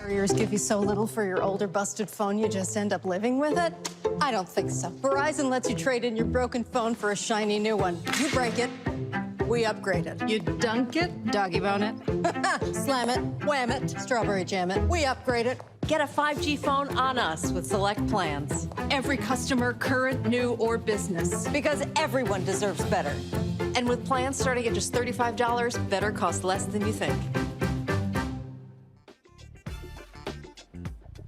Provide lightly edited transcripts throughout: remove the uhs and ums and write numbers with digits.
Carriers give you so little for your older busted phone you just end up living with it? I don't think so. Verizon lets you trade in your broken phone for a shiny new one. You break it, we upgrade it. You dunk it, doggy bone it, slam it, wham it, strawberry jam it, we upgrade it. Get a 5G phone on us with select plans. Every customer, current, new, or business. Because everyone deserves better. And with plans starting at just $35, better costs less than you think.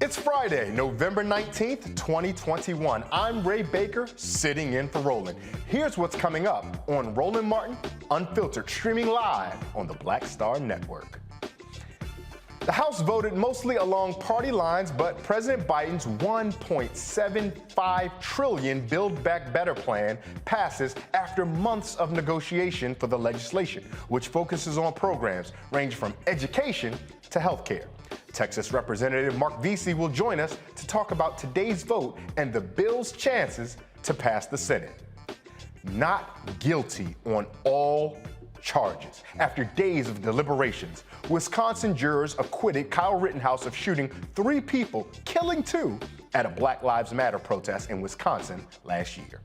It's Friday, November 19th, 2021. I'm Ray Baker, sitting in for Roland. Here's what's coming up on Roland Martin Unfiltered, streaming live on the Black Star Network. The House voted mostly along party lines, but President Biden's $1.75 trillion Build Back Better plan passes after months of negotiation for the legislation, which focuses on programs ranging from education to health care. Texas Representative Mark Veasey will join us to talk about today's vote and the bill's chances to pass the Senate. Not guilty on all charges. After days of deliberations, Wisconsin jurors acquitted Kyle Rittenhouse of shooting 3 people, killing 2 at a Black Lives Matter protest in Wisconsin last year.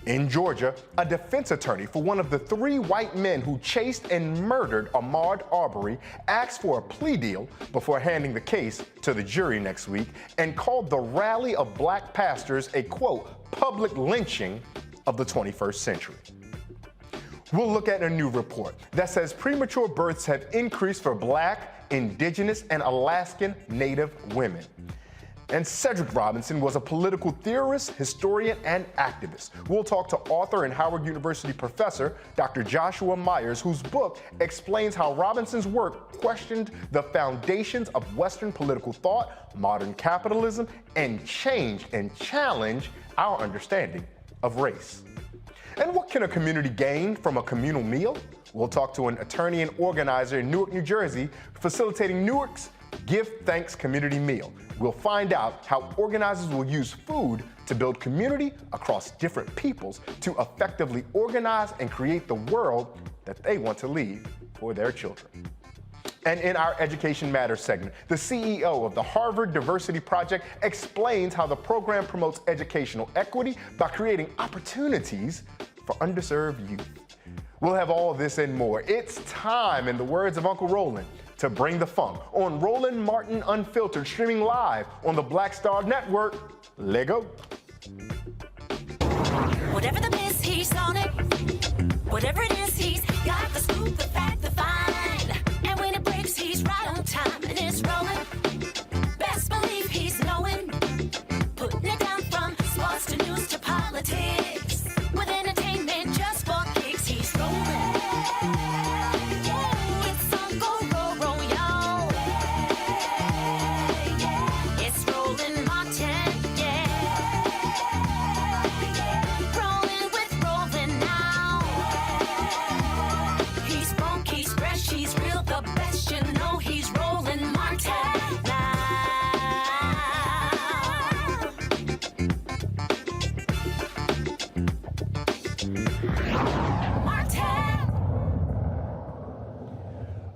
In Georgia, a defense attorney for one of the 3 white men who chased and murdered Ahmaud Arbery asked for a plea deal before handing the case to the jury next week and called the rally of black pastors a, quote, public lynching of the 21st century. We'll look at a new report that says premature births have increased for Black, Indigenous, and Alaskan Native women. And Cedric Robinson was a political theorist, historian, and activist. We'll talk to author and Howard University professor, Dr. Joshua Myers, whose book explains how Robinson's work questioned the foundations of Western political thought, modern capitalism, and changed and challenged our understanding of race. And what can a community gain from a communal meal? We'll talk to an attorney and organizer in Newark, New Jersey, facilitating Newark's Give Thanks Community Meal. We'll find out how organizers will use food to build community across different peoples to effectively organize and create the world that they want to leave for their children. And in our Education Matters segment, the CEO of the Harvard Diversity Project explains how the program promotes educational equity by creating opportunities for underserved youth. We'll have all of this and more. It's time, in the words of Uncle Roland, to bring the funk on Roland Martin Unfiltered, streaming live on the Black Star Network. Lego. Whatever the miss, he's on it. Whatever it is, he's got the scoop, the fact, the find. And when it breaks, he's right on time and it's rolling. Best believe he's knowing. Putting it down from sports to news to politics. With entertainment just for kicks, he's rolling. Yeah, it's Uncle Roro, y'all. Yeah, it's Roland Martin, yeah. Rolling with Roland now. He's funk, he's fresh, he's real, the best, you know he's Roland Martin now.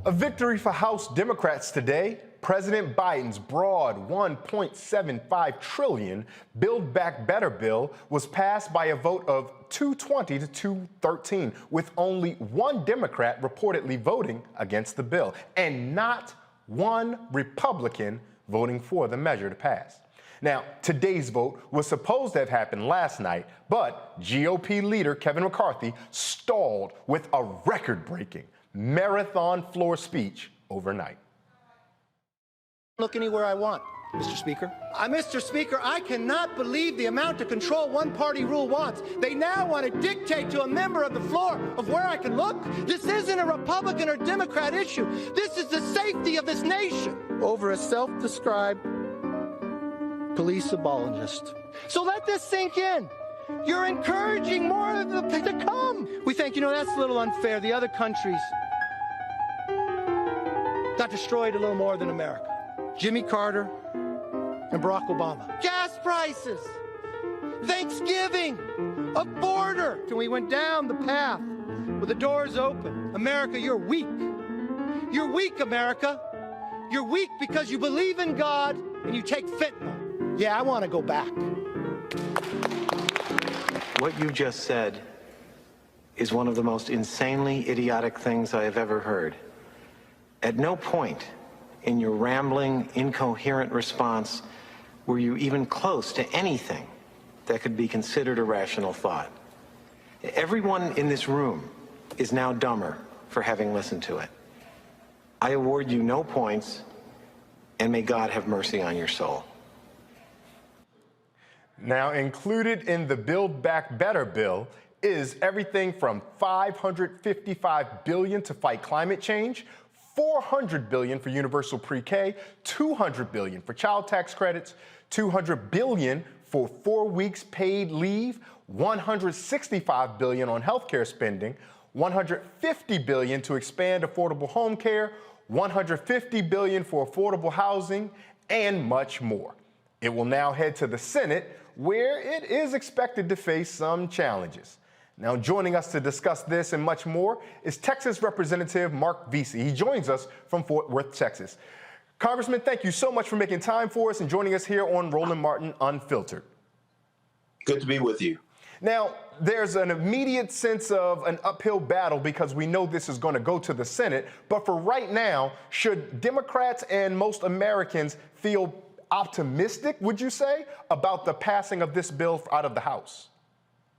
A victory for House Democrats today. President Biden's broad $1.75 trillion Build Back Better bill was passed by a vote of 220 to 213, with only 1 Democrat reportedly voting against the bill, and not 1 Republican voting for the measure to pass. Now, today's vote was supposed to have happened last night, but GOP leader Kevin McCarthy stalled with a record-breaking marathon floor speech overnight. Look anywhere I want, Mr. Speaker. Mr. Speaker, I cannot believe the amount of control one-party rule wants. They now want to dictate to a member of the floor of where I can look. This isn't a Republican or Democrat issue. This is the safety of this nation over a self-described police abolitionist. So let this sink in. You're encouraging more of them to come. We think, that's a little unfair. The other countries got destroyed a little more than America. Jimmy Carter and Barack Obama. Gas prices, Thanksgiving, a border. And we went down the path with the doors open. America, you're weak. You're weak, America. You're weak because you believe in God and you take fentanyl. Yeah, I want to go back. What you just said is one of the most insanely idiotic things I have ever heard. At no point in your rambling, incoherent response were you even close to anything that could be considered a rational thought. Everyone in this room is now dumber for having listened to it. I award you no points, and may God have mercy on your soul. Now, included in the Build Back Better bill is everything from $555 billion to fight climate change, $400 billion for universal pre-K, $200 billion for child tax credits, $200 billion for 4 weeks paid leave, $165 billion on healthcare spending, $150 billion to expand affordable home care, $150 billion for affordable housing, and much more. It will now head to the Senate, where it is expected to face some challenges. Now, joining us to discuss this and much more is Texas Representative Mark Veasey. He joins us from Fort Worth, Texas. Congressman, thank you so much for making time for us and joining us here on Roland Martin Unfiltered. Good to be with you. Now, there's an immediate sense of an uphill battle because we know this is going to go to the Senate. But for right now, should Democrats and most Americans feel optimistic, would you say, about the passing of this bill out of the House?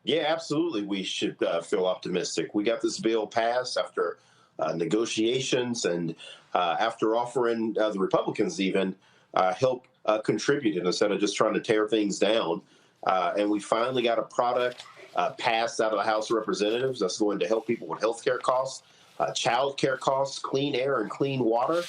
Yeah, absolutely. We should feel optimistic. We got this bill passed after negotiations and after offering the Republicans even help contribute instead of just trying to tear things down. And we finally got a product passed out of the House of Representatives that's going to help people with health care costs, child care costs, clean air and clean water.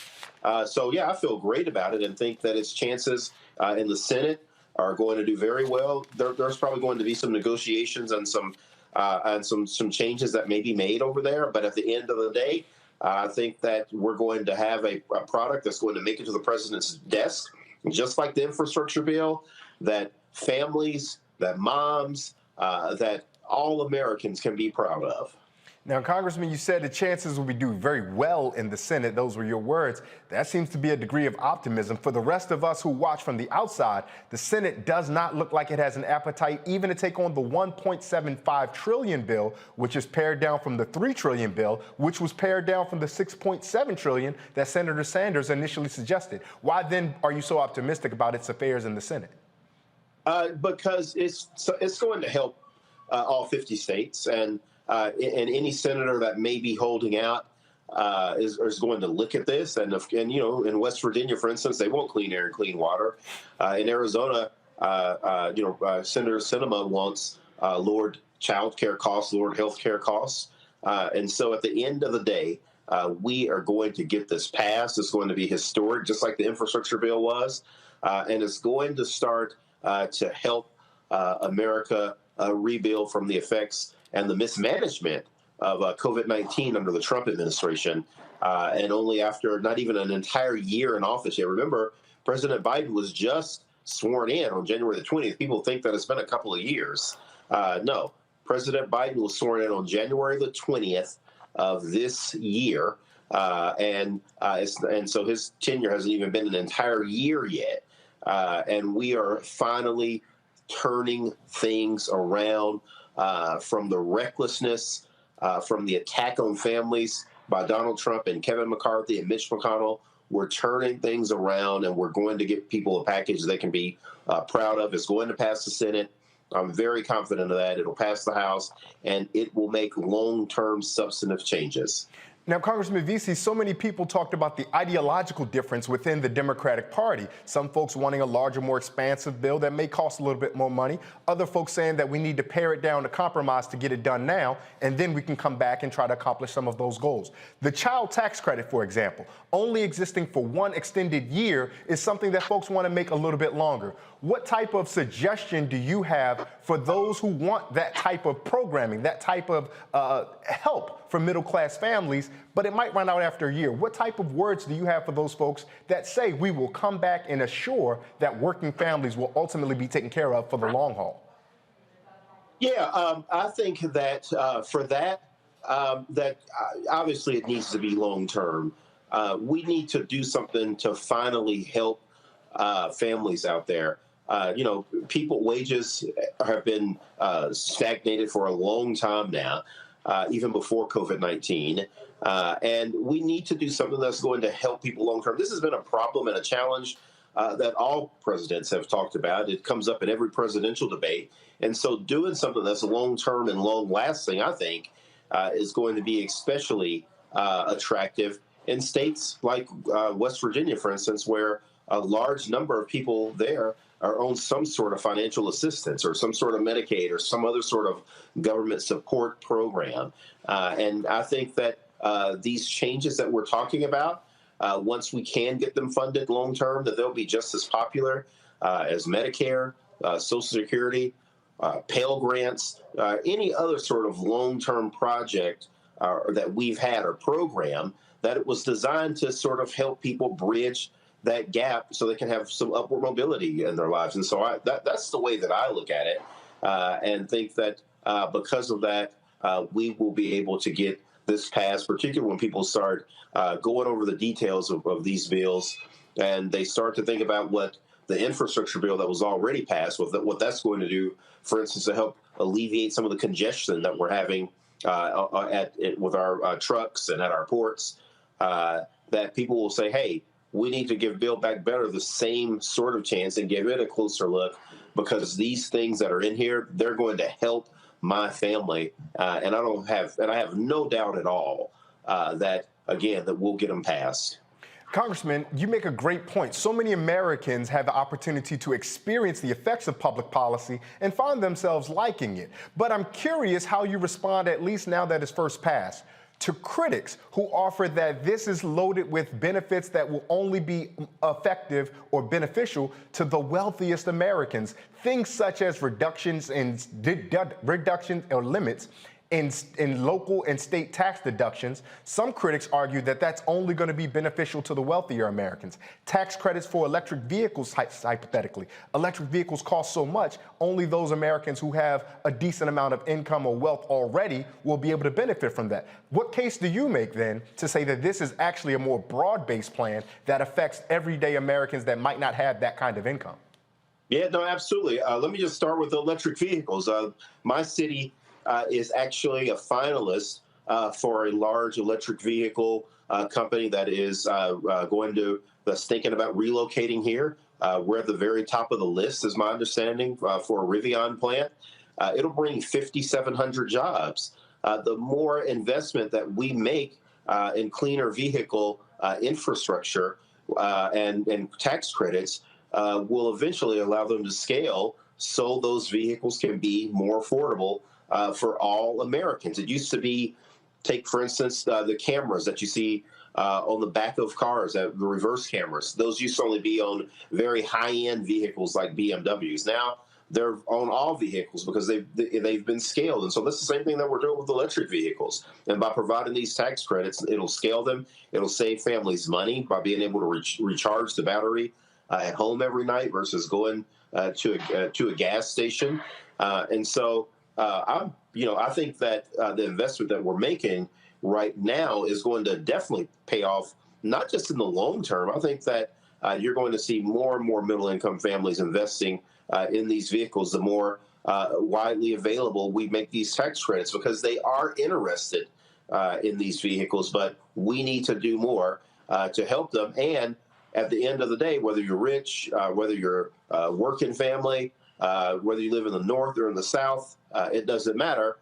So, yeah, I feel great about it and think that its chances in the Senate are going to do very well. There's probably going to be some negotiations and some changes that may be made over there. But at the end of the day, I think that we're going to have a product that's going to make it to the president's desk, just like the infrastructure bill, that families, that moms, that all Americans can be proud of. Now, Congressman, you said the chances will be doing very well in the Senate. Those were your words. That seems to be a degree of optimism. For the rest of us who watch from the outside, the Senate does not look like it has an appetite even to take on the $1.75 trillion bill, which is pared down from the $3 trillion bill, which was pared down from the $6.7 trillion that Senator Sanders initially suggested. Why then are you so optimistic about its affairs in the Senate? Because it's going to help all 50 states, and any senator that may be holding out is going to look at this. And you know, in West Virginia, for instance, they want clean air and clean water. In Arizona, Senator Sinema wants lowered child care costs, lowered health care costs. And so at the end of the day, we are going to get this passed. It's going to be historic, just like the infrastructure bill was. And it's going to start to help America rebuild from the effects and the mismanagement of COVID-19 under the Trump administration. And only after not even an entire year in office yet. Remember, President Biden was just sworn in on January the 20th. People think that it's been a couple of years. No, President Biden was sworn in on January the 20th of this year. And so his tenure hasn't even been an entire year yet. And we are finally turning things around from the recklessness, from the attack on families by Donald Trump and Kevin McCarthy and Mitch McConnell. We're turning things around, and we're going to get people a package they can be proud of. It's going to pass the Senate. I'm very confident of that. It'll pass the House, and it will make long-term substantive changes. Now, Congressman Veasey, so many people talked about the ideological difference within the Democratic Party. Some folks wanting a larger, more expansive bill that may cost a little bit more money. Other folks saying that we need to pare it down to compromise to get it done now, and then we can come back and try to accomplish some of those goals. The child tax credit, for example, only existing for one extended year is something that folks want to make a little bit longer. What type of suggestion do you have for those who want that type of programming, that type of help for middle-class families, but it might run out after a year? What type of words do you have for those folks that say we will come back and assure that working families will ultimately be taken care of for the long haul? Yeah, I think that for that, that obviously it needs to be long-term. we need to do something to finally help families out there. People wages have been stagnated for a long time now, even before COVID-19. And we need to do something that's going to help people long term. This has been a problem and a challenge that all presidents have talked about. It comes up in every presidential debate. And so doing something that's long term and long lasting, I think, is going to be especially attractive in states like West Virginia, for instance, where a large number of people there are on some sort of financial assistance or some sort of Medicaid or some other sort of government support program. And I think that these changes that we're talking about, once we can get them funded long term, that they'll be just as popular as Medicare, Social Security, Pell Grants, any other sort of long term project that we've had or program that it was designed to sort of help people bridge that gap so they can have some upward mobility in their lives. And so that's the way that I look at it, and think that because of that, we will be able to get this passed, particularly when people start going over the details of these bills and they start to think about what the infrastructure bill that was already passed, what that's going to do, for instance, to help alleviate some of the congestion that we're having with our trucks and at our ports, that people will say, hey, we need to give Build Back Better the same sort of chance and give it a closer look, because these things that are in here, they're going to help my family. And I have no doubt at all that we'll get them passed. Congressman, you make a great point. So many Americans have the opportunity to experience the effects of public policy and find themselves liking it. But I'm curious how you respond, at least now that it's first passed, to critics who offer that this is loaded with benefits that will only be effective or beneficial to the wealthiest Americans. Things such as reductions or limits in local and state tax deductions. Some critics argue that that's only going to be beneficial to the wealthier Americans. Tax credits for electric vehicles, hypothetically. Electric vehicles cost so much, only those Americans who have a decent amount of income or wealth already will be able to benefit from that. What case do you make then to say that this is actually a more broad-based plan that affects everyday Americans that might not have that kind of income? Yeah, no, absolutely. Let me just start with electric vehicles. My city is actually a finalist for a large electric vehicle company that is that's thinking about relocating here. We're at the very top of the list, is my understanding, for a Rivian plant. It'll bring 5,700 jobs. The more investment that we make in cleaner vehicle infrastructure and tax credits will eventually allow them to scale so those vehicles can be more affordable for all Americans. It used to be, take for instance, the cameras that you see on the back of cars, the reverse cameras. Those used to only be on very high-end vehicles like BMWs. Now they're on all vehicles because they've been scaled. And so that's the same thing that we're doing with electric vehicles. And by providing these tax credits, it'll scale them. It'll save families money by being able to recharge the battery at home every night versus going to a gas station. And so I think that the investment that we're making right now is going to definitely pay off, not just in the long term. I think that you're going to see more and more middle-income families investing in these vehicles the more widely available we make these tax credits, because they are interested in these vehicles. But we need to do more to help them. And at the end of the day, whether you're rich, whether you're a working family, whether you live in the North or in the South, it doesn't matter,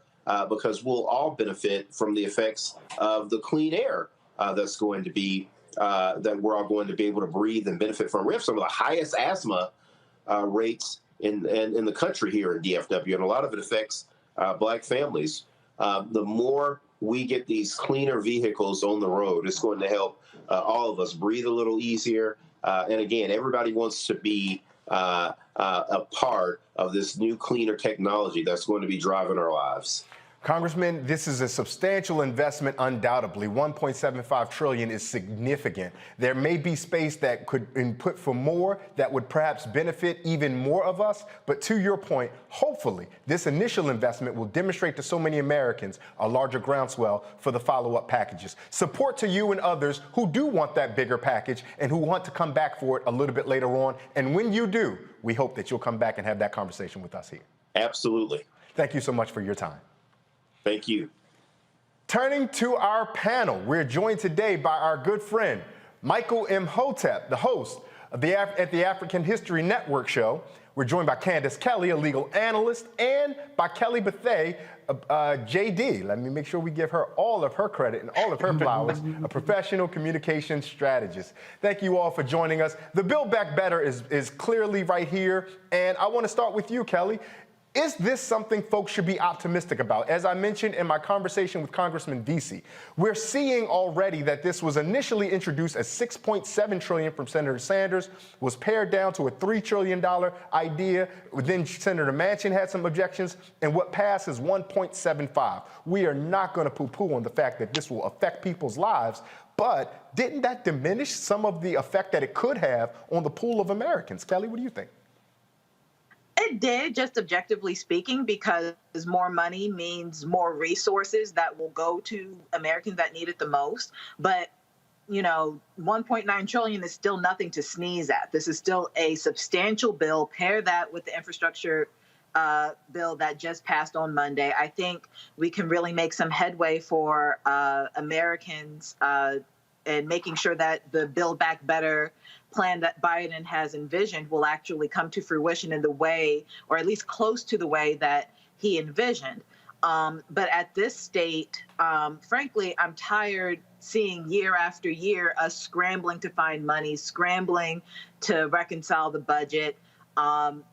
because we'll all benefit from the effects of the clean air that's going to be, that we're all going to be able to breathe and benefit from. We have some of the highest asthma rates in the country here in DFW, and a lot of it affects Black families. The more we get these cleaner vehicles on the road, it's going to help all of us breathe a little easier. And again, everybody wants to be a part of this new cleaner technology that's going to be driving our lives. Congressman, this is a substantial investment, undoubtedly. $1.75 trillion is significant. There may be space that could input for more that would perhaps benefit even more of us. But to your point, hopefully, this initial investment will demonstrate to so many Americans a larger groundswell for the follow-up packages. Support to you and others who do want that bigger package and who want to come back for it a little bit later on. And when you do, we hope that you'll come back and have that conversation with us here. Absolutely. Thank you so much for your time. Thank you. Turning to our panel, we're joined today by our good friend, Michael Imhotep, the host of the African History Network show. We're joined by Candace Kelly, a legal analyst, and by Kelly Bethea, JD. Let me make sure we give her all of her credit and all of her flowers, a professional communications strategist. Thank you all for joining us. The Build Back Better is clearly right here, and I want to start with you, Kelly. Is this something folks should be optimistic about? As I mentioned in my conversation with Congressman Veasey, we're seeing already that this was initially introduced as $6.7 trillion from Senator Sanders, was pared down to a $3 trillion idea. Then Senator Manchin had some objections, and what passed is $1.75. We are not going to poo-poo on the fact that this will affect people's lives, but didn't that diminish some of the effect that it could have on the pool of Americans? Kelly, what do you think? It did, just objectively speaking, because more money means more resources that will go to Americans that need it the most. But, you know, $1.9 trillion is still nothing to sneeze at. This is still a substantial bill. Pair that with the infrastructure bill that just passed on Monday. I think we can really make some headway for Americans and making sure that the Build Back Better plan that Biden has envisioned will actually come to fruition in the way, or at least close to the way that he envisioned. But at this state, frankly, I'm tired seeing year after year us scrambling to find money, scrambling to reconcile the budget.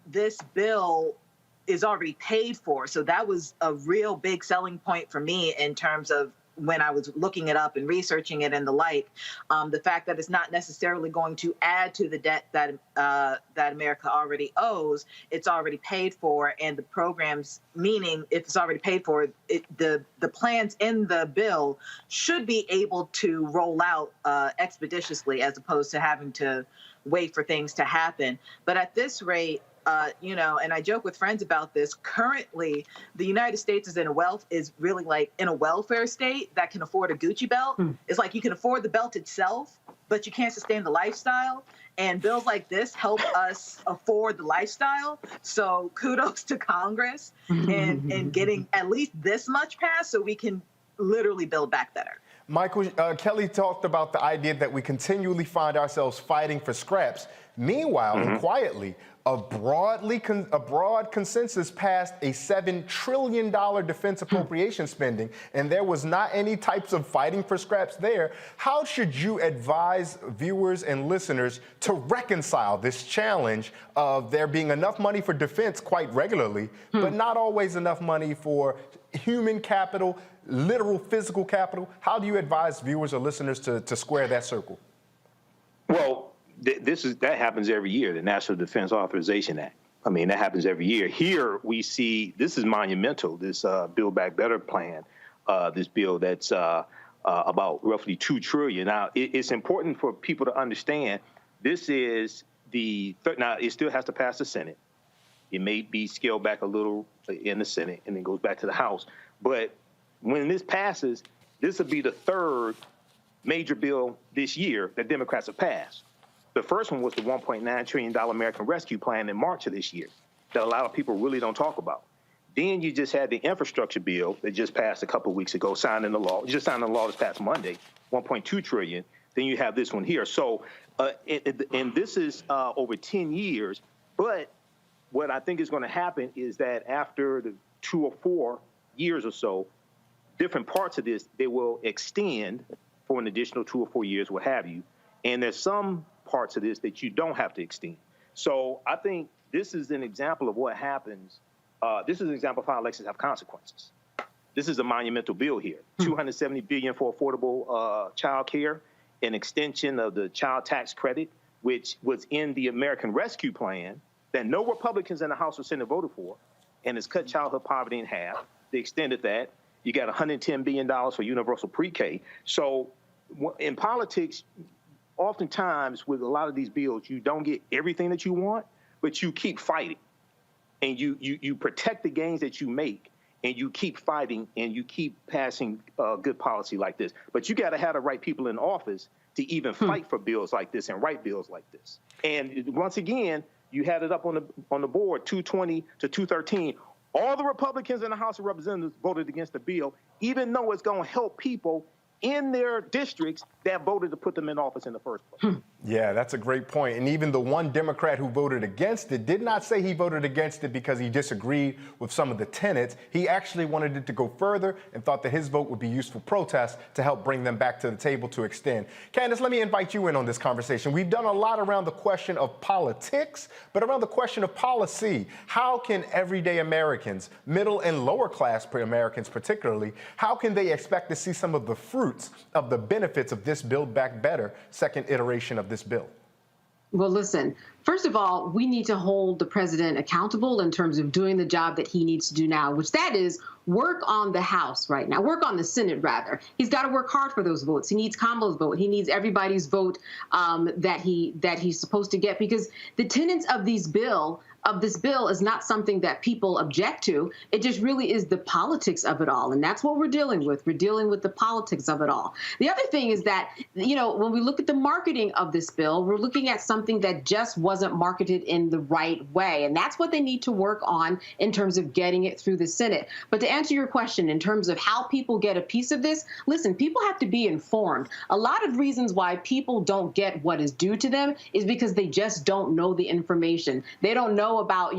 This bill is already paid for. So that was a real big selling point for me in terms of when I was looking it up and researching it and the like, the fact that it's not necessarily going to add to the debt that that America already owes. It's already paid for, and the programs, meaning if it's already paid for, the plans in the bill should be able to roll out expeditiously as opposed to having to wait for things to happen. But at this rate, you know, and I joke with friends about this. Currently, the United States is really like in a welfare state that can afford a Gucci belt. It's like you can afford the belt itself, but you can't sustain the lifestyle. And bills like this help us afford the lifestyle. So kudos to Congress and getting at least this much passed so we can literally build back better. Michael, Kelly talked about the idea that we continually find ourselves fighting for scraps. Meanwhile, and quietly, a broad consensus passed a $7 trillion defense appropriation spending, and there was not any types of fighting for scraps there. How should you advise viewers and listeners to reconcile this challenge of there being enough money for defense quite regularly, but not always enough money for human capital, literal physical capital? How do you advise viewers or listeners to square that circle? Well, that happens every year, the National Defense Authorization Act. I mean, that happens every year. Here we see this is monumental, this Build Back Better plan, this bill that's about roughly $2 trillion. Now, it's important for people to understand this is now it still has to pass the Senate. It may be scaled back a little in the Senate and then goes back to the House. But when this passes, this will be the third major bill this year that Democrats have passed. The first one was the $1.9 trillion American Rescue Plan in March of this year that a lot of people really don't talk about. Then you just had the infrastructure bill that just passed a couple of weeks ago, signed into law. You just signed into law this past Monday, $1.2 trillion. Then you have this one here. So, and this is over 10 years. But what I think is going to happen is that after the 2 or 4 years or so, different parts of this, they will extend for an additional 2 or 4 years, what have you. And there's some parts of this that you don't have to extend. So I think this is an example of what happens. This is an example of how elections have consequences. This is a monumental bill here. $270 billion for affordable child care, an extension of the child tax credit, which was in the American Rescue Plan that no Republicans in the House or Senate voted for, and has cut childhood poverty in half. they extended that. You got $110 billion for universal pre-K. So in politics, oftentimes with a lot of these bills, you don't get everything that you want, but you keep fighting. And you protect the gains that you make, and you keep fighting, and you keep passing good policy like this. But you got to have the right people in office to even fight for bills like this and write bills like this. And once again, you had it up on the board, 220 to 213. All the Republicans in the House of Representatives voted against the bill, even though it's going to help people in their districts that voted to put them in office in the first place. Yeah, that's a great point. And even the one Democrat who voted against it did not say he voted against it because he disagreed with some of the tenets. He actually wanted it to go further and thought that his vote would be used for protests to help bring them back to the table to extend. Candace, let me invite you in on this conversation. We've done a lot around the question of politics, but around the question of policy. How can everyday Americans, middle and lower class Americans particularly, how can they expect to see some of the fruits of the benefits of this Build Back Better second iteration of this bill? Well, listen, first of all, we need to hold the president accountable in terms of doing the job that he needs to do now, which that is work on the House right now, work on the Senate, rather. He's got to work hard for those votes. He needs Kamala's vote. He needs everybody's vote that he's supposed to get, because the tenets of this bill is not something that people object to. It just really is the politics of it all. And that's what we're dealing with. We're dealing with the politics of it all. The other thing is that, when we look at the marketing of this bill, we're looking at something that just wasn't marketed in the right way. And that's what they need to work on in terms of getting it through the Senate. But to answer your question, in terms of how people get a piece of this, listen, people have to be informed. A lot of reasons why people don't get what is due to them is because they just don't know the information. They don't know about,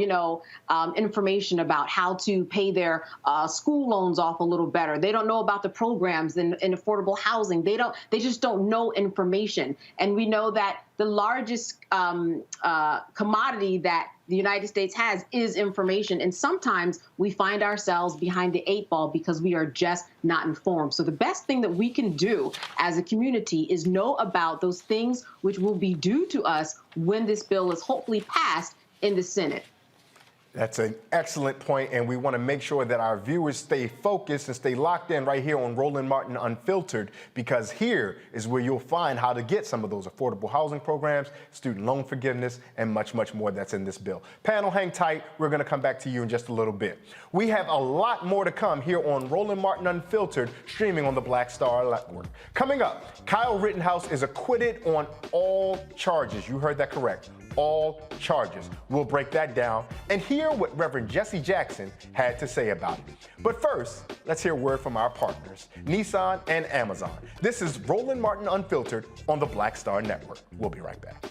information about how to pay their school loans off a little better. They don't know about the programs in affordable housing. They just don't know information. And we know that the largest commodity that the United States has is information. And sometimes we find ourselves behind the 8 ball because we are just not informed. So the best thing that we can do as a community is know about those things which will be due to us when this bill is hopefully passed in the Senate. That's an excellent point, and we want to make sure that our viewers stay focused and stay locked in right here on Roland Martin Unfiltered, because here is where you'll find how to get some of those affordable housing programs, student loan forgiveness, and much, much more that's in this bill. Panel, hang tight. We're going to come back to you in just a little bit. We have a lot more to come here on Roland Martin Unfiltered, streaming on the Black Star Network. Coming up, Kyle Rittenhouse is acquitted on all charges. You heard that correct. All charges. We'll break that down and hear what Reverend Jesse Jackson had to say about it. But first, let's hear a word from our partners, Nissan and Amazon. This is Roland Martin Unfiltered on the Black Star Network. We'll be right back.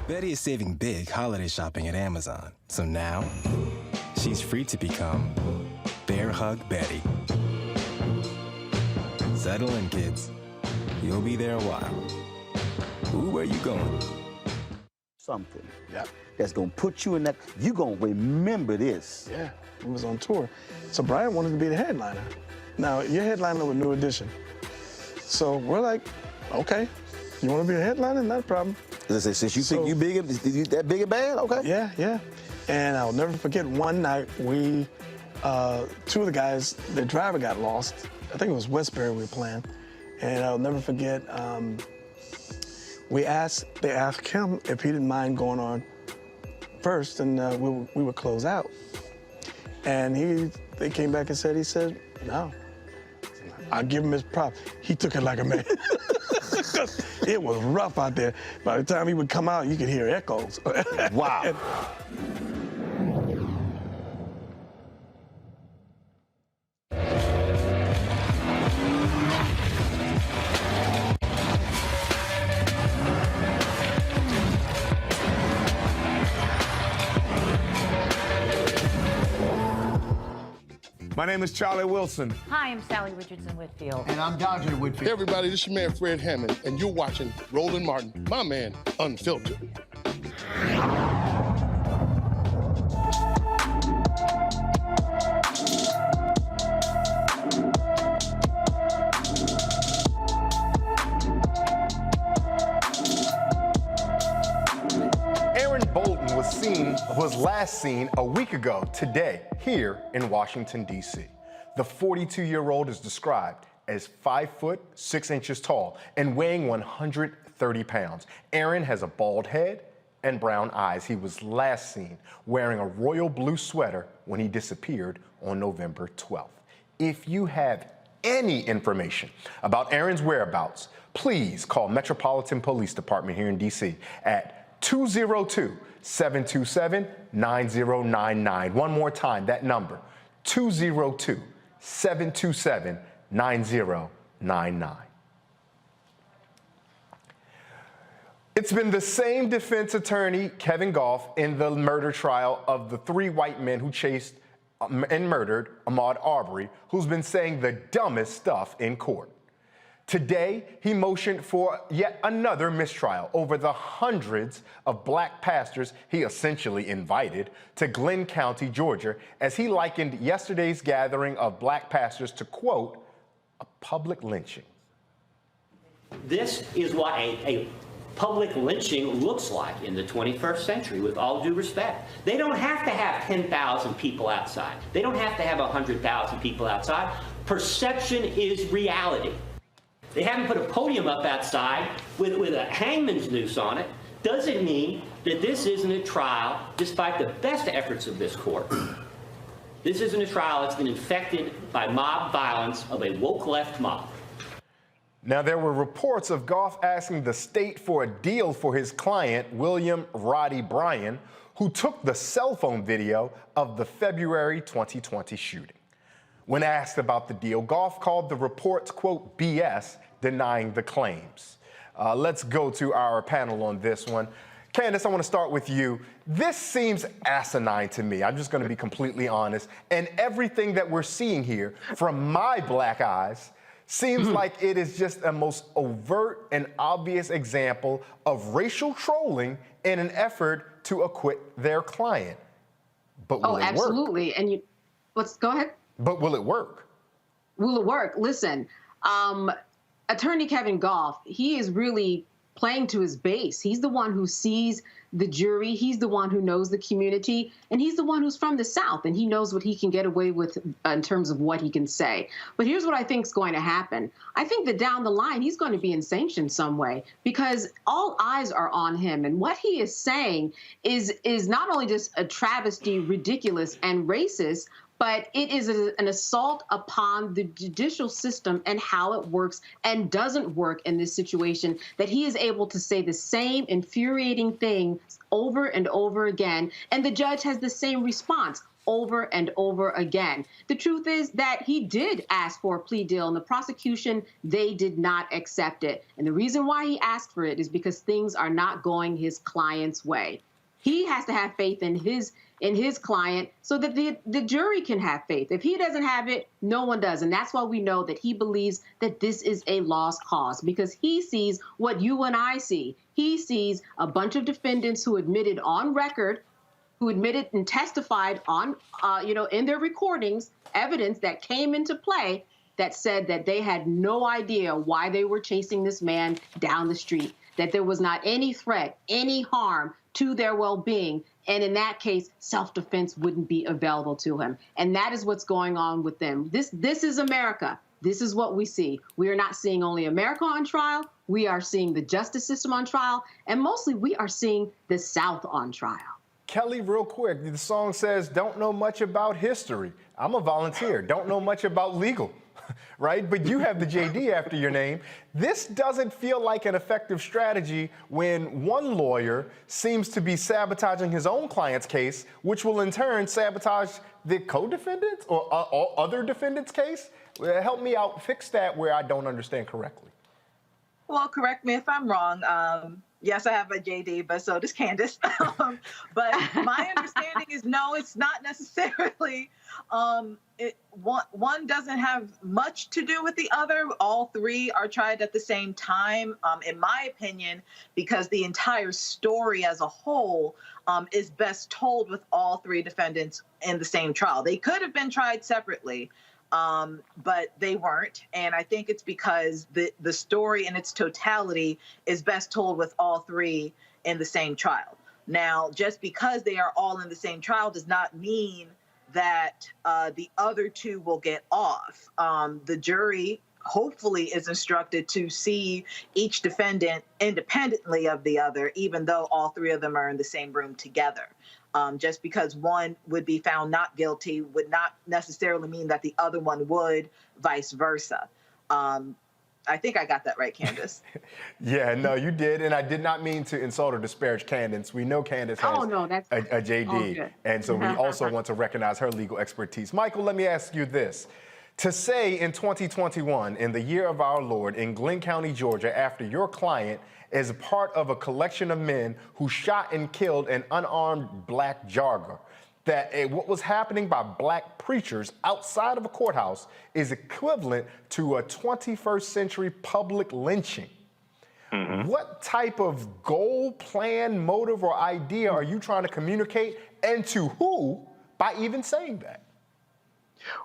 Betty is saving big holiday shopping at Amazon. So now, she's free to become Bear Hug Betty. Settle in, kids. You'll be there a while. Ooh, where you going? Something that's gonna put you in that, you gonna remember this. Yeah, it was on tour. So Brian wanted to be the headliner. Now, you're headliner with New Edition. So we're like, okay, you wanna be a headliner? Not a problem. Since you think you big, that big and bad, okay? Yeah. And I'll never forget one night we, two of the guys, the driver got lost. I think it was Westbury we were playing. And I'll never forget, they asked him if he didn't mind going on first, and we would close out. And they came back and he said, no. I'll give him his prop. He took it like a man. It was rough out there. By the time he would come out, you could hear echoes. Wow. My name is Charlie Wilson. Hi, I'm Sally Richardson Whitfield. And I'm Dodger Whitfield. Hey everybody, this is your man Fred Hammond, and you're watching Roland Martin, my man, Unfiltered. Was last seen a week ago today here in Washington, D.C. The 42-year-old is described as 5 foot 6 inches tall and weighing 130 pounds. Aaron has a bald head and brown eyes. He was last seen wearing a royal blue sweater when he disappeared on November 12th. If you have any information about Aaron's whereabouts, please call Metropolitan Police Department here in D.C. at 202-727-9099. One more time, that number, 202-727-9099. It's been the same defense attorney, Kevin Goff, in the murder trial of the 3 white men who chased and murdered Ahmaud Arbery, who's been saying the dumbest stuff in court. Today, he motioned for yet another mistrial over the hundreds of black pastors he essentially invited to Glenn County, Georgia, as he likened yesterday's gathering of black pastors to, quote, a public lynching. This is what a public lynching looks like in the 21st century, with all due respect. They don't have to have 10,000 people outside. They don't have to have 100,000 people outside. Perception is reality. They haven't put a podium up outside with a hangman's noose on it. Doesn't mean that this isn't a trial, despite the best efforts of this court. This isn't a trial that's been infected by mob violence of a woke left mob. Now, there were reports of Goff asking the state for a deal for his client, William Roddy Bryan, who took the cell phone video of the February 2020 shooting. When asked about the deal, Goff called the reports, quote, BS, denying the claims. Let's go to our panel on this one. Candace, I want to start with you. This seems asinine to me. I'm just going to be completely honest. And everything that we're seeing here from my black eyes seems like it is just a most overt and obvious example of racial trolling in an effort to acquit their client. But will it absolutely. work? And go ahead. But will it work? Will it work? Listen, Attorney Kevin Goff, he is really playing to his base. He's the one who sees the jury. He's the one who knows the community. And he's the one who's from the South. And he knows what he can get away with in terms of what he can say. But here's what I think is going to happen. I think that down the line, he's going to be in sanction some way, because all eyes are on him. And what he is saying is not only just a travesty, ridiculous, and racist, but it is an assault upon the judicial system and how it works and doesn't work in this situation, that he is able to say the same infuriating thing over and over again, and the judge has the same response over and over again. The truth is that he did ask for a plea deal, and the prosecution, they did not accept it. And the reason why he asked for it is because things are not going his client's way. He has to have faith in his client so that the jury can have faith. If he doesn't have it, no one does. And that's why we know that he believes that this is a lost cause, because he sees what you and I see. He sees a bunch of defendants who admitted on record, who admitted and testified on, in their recordings, evidence that came into play that said that they had no idea why they were chasing this man down the street, that there was not any threat, any harm to their well-being. And in that case, self-defense wouldn't be available to him. And that is what's going on with them. This is America. This is what we see. We are not seeing only America on trial. We are seeing the justice system on trial. And mostly we are seeing the South on trial. Kelly, real quick, the song says, don't know much about history. I'm a volunteer, don't know much about legal, right? But you have the JD after your name. This doesn't feel like an effective strategy when one lawyer seems to be sabotaging his own client's case, which will in turn sabotage the co-defendant's or other defendant's case. Help me out, fix that where I don't understand correctly. Well, correct me if I'm wrong. Yes, I have a JD, but so does Candace. But my understanding is no, it's not necessarily. One doesn't have much to do with the other. All three are tried at the same time, in my opinion, because the entire story as a whole is best told with all three defendants in the same trial. They could have been tried separately. But they weren't. And I think it's because the story in its totality is best told with all three in the same trial. Now, just because they are all in the same trial does not mean that the other two will get off. The jury hopefully is instructed to see each defendant independently of the other, even though all three of them are in the same room together. Just because one would be found not guilty would not necessarily mean that the other one would, vice versa. I think I got that right, Candace. Yeah, no, you did. And I did not mean to insult or disparage Candace. We know Candace has a JD. And so we also want to recognize her legal expertise. Michael, let me ask you this. To say in 2021, in the year of our Lord, in Glenn County, Georgia, after your client is part of a collection of men who shot and killed an unarmed black jogger, that what was happening by black preachers outside of a courthouse is equivalent to a 21st century public lynching. What type of goal, plan, motive, or idea are you trying to communicate, and to who, by even saying that?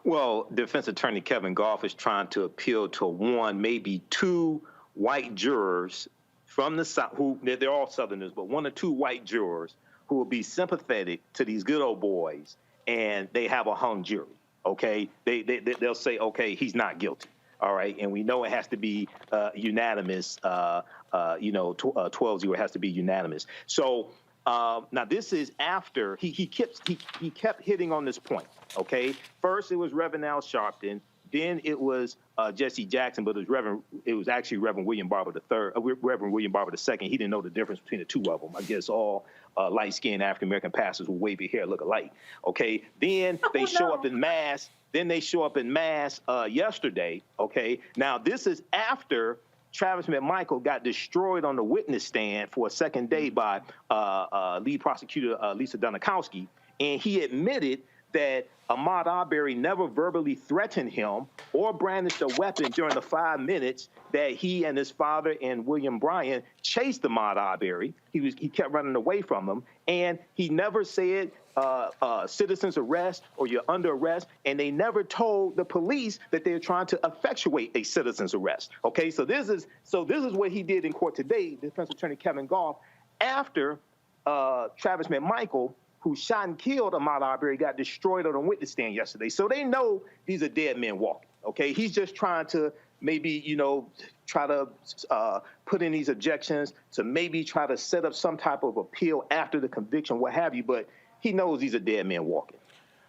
Well, defense attorney Kevin Goff is trying to appeal to one, maybe two white jurors from the South, who they're all Southerners, but one or two white jurors who will be sympathetic to these good old boys, and they have a hung jury. Okay, they'll say, okay, he's not guilty. All right, and we know it has to be unanimous. 12-0 has to be unanimous. So now this is after he kept hitting on this point. Okay, first it was Reverend Al Sharpton. Then it was Jesse Jackson, but it was actually Reverend William Barber III, Reverend William Barber II. He didn't know the difference between the two of them. I guess all light-skinned African-American pastors with wavy hair look alike. Okay, then they show up in mass. Yesterday. Okay, now this is after Travis McMichael got destroyed on the witness stand for a second day by lead prosecutor Lisa Dunikowski, and he admitted that Ahmaud Arbery never verbally threatened him or brandished a weapon during the 5 minutes that he and his father and William Bryan chased Ahmaud Arbery. He kept running away from him, and he never said citizen's arrest or you're under arrest, and they never told the police that they're trying to effectuate a citizen's arrest. Okay, so this is what he did in court today, defense attorney Kevin Goff, after Travis McMichael, who shot and killed Ahmaud Arbery, got destroyed on a witness stand yesterday. So they know these are dead men walking, okay? He's just trying to maybe, try to put in these objections to maybe try to set up some type of appeal after the conviction, what have you, but he knows these are dead men walking.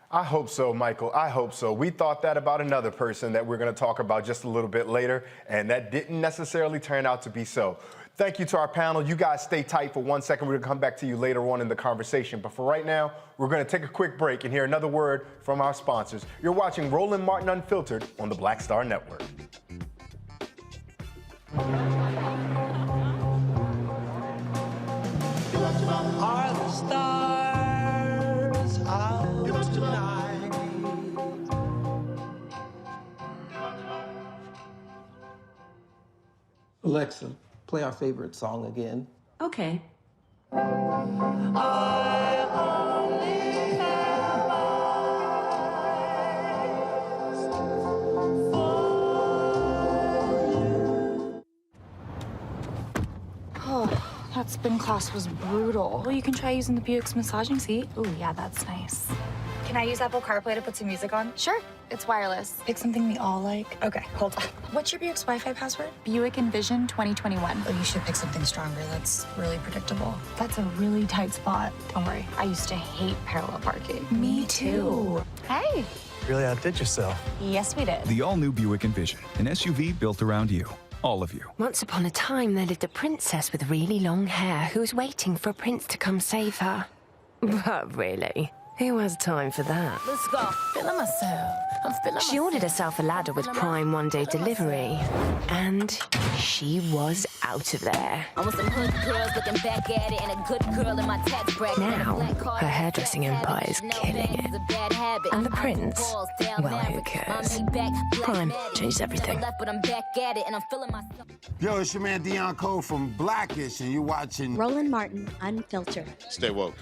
I hope so, Michael. I hope so. We thought that about another person that we're going to talk about just a little bit later, and that didn't necessarily turn out to be so. Thank you to our panel. You guys stay tight for 1 second. We're going to come back to you later on in the conversation. But for right now, we're going to take a quick break and hear another word from our sponsors. You're watching Roland Martin Unfiltered on the Black Star Network. Are the stars out tonight? Alexa, play our favorite song again. Okay. Oh, that spin class was brutal. Well, you can try using the Buick's massaging seat. Ooh, yeah, that's nice. Can I use Apple CarPlay to put some music on? Sure, it's wireless. Pick something we all like. Okay, hold on. What's your Buick's Wi-Fi password? Buick Envision 2021. Oh, you should pick something stronger. That's really predictable. That's a really tight spot. Don't worry, I used to hate parallel parking. Me too. Hey. Really outdid yourself. Yes, we did. The all-new Buick Envision, an SUV built around you. All of you. Once upon a time, there lived a princess with really long hair who was waiting for a prince to come save her. But really, who has time for that? Let's go. Feeling myself. I'm feeling She ordered herself a ladder with Prime one-day delivery, and she was out of there. Almost some hood girls looking back at it, and a good girl in my tax bracket. Now, her hairdressing empire is killing it. And the prince, well, who cares? Prime changed everything. Yo, it's your man Dion Cole from Blackish, and you're watching Roland Martin, Unfiltered. Stay woke.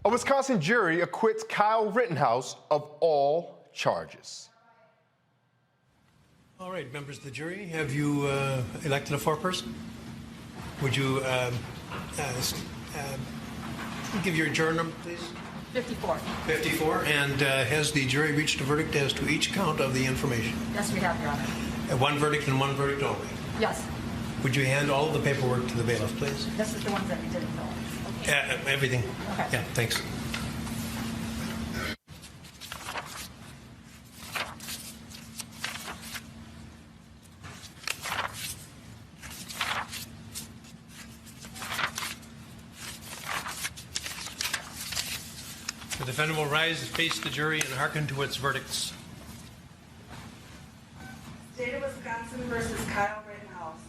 A Wisconsin jury acquits Kyle Rittenhouse of all charges. All right, members of the jury, have you elected a foreperson? Would you give your juror number, please? 54. 54. And has the jury reached a verdict as to each count of the information? Yes, we have, Your Honor. One verdict and one verdict only. Yes. Would you hand all of the paperwork to the bailiff, please? This is the ones that we didn't fill in. Everything. Okay. Yeah, thanks. The defendant will rise and face the jury and hearken to its verdicts. State of Wisconsin versus Kyle Rittenhouse.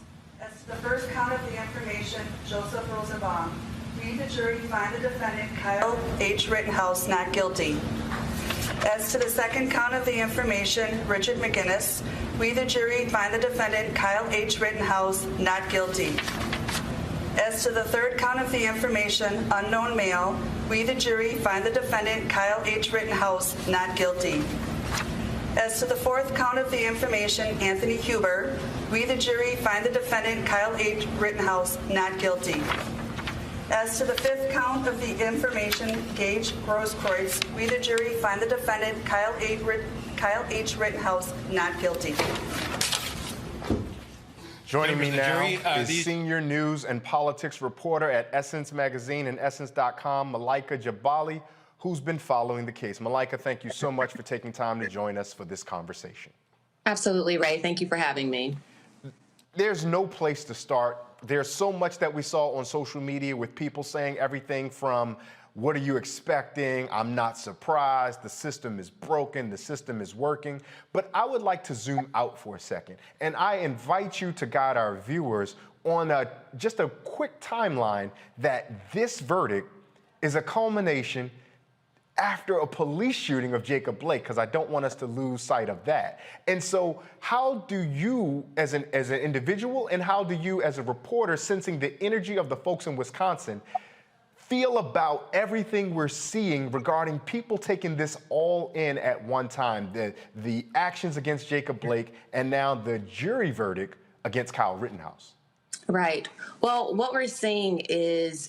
As to the first count of the information, Joseph Rosenbaum. We, the jury, find the defendant Kyle H. Rittenhouse not guilty. As to the second count of the information, Richard McGinnis, we, the jury, find the defendant Kyle H. Rittenhouse not guilty. As to the third count of the information, unknown male, we, the jury, find the defendant Kyle H. Rittenhouse not guilty. As to the fourth count of the information, Anthony Huber, we, the jury, find the defendant Kyle H. Rittenhouse not guilty. As to the fifth count of the information, Gage Grosskreutz, we, the jury, find the defendant Kyle H. Rittenhouse not guilty. Joining me now jury, is senior news and politics reporter at Essence Magazine and Essence.com, Malaika Jabali, who's been following the case. Malaika, thank you so much for taking time to join us for this conversation. Absolutely, Ray. Thank you for having me. There's no place to start. There's so much that we saw on social media with people saying everything from, what are you expecting? I'm not surprised. The system is broken. The system is working. But I would like to zoom out for a second. And I invite you to guide our viewers on just a quick timeline that this verdict is a culmination after a police shooting of Jacob Blake, because I don't want us to lose sight of that. And so how do you, as an individual, and how do you, as a reporter, sensing the energy of the folks in Wisconsin, feel about everything we're seeing regarding people taking this all in at one time, the actions against Jacob Blake, and now the jury verdict against Kyle Rittenhouse? Right. Well, what we're seeing is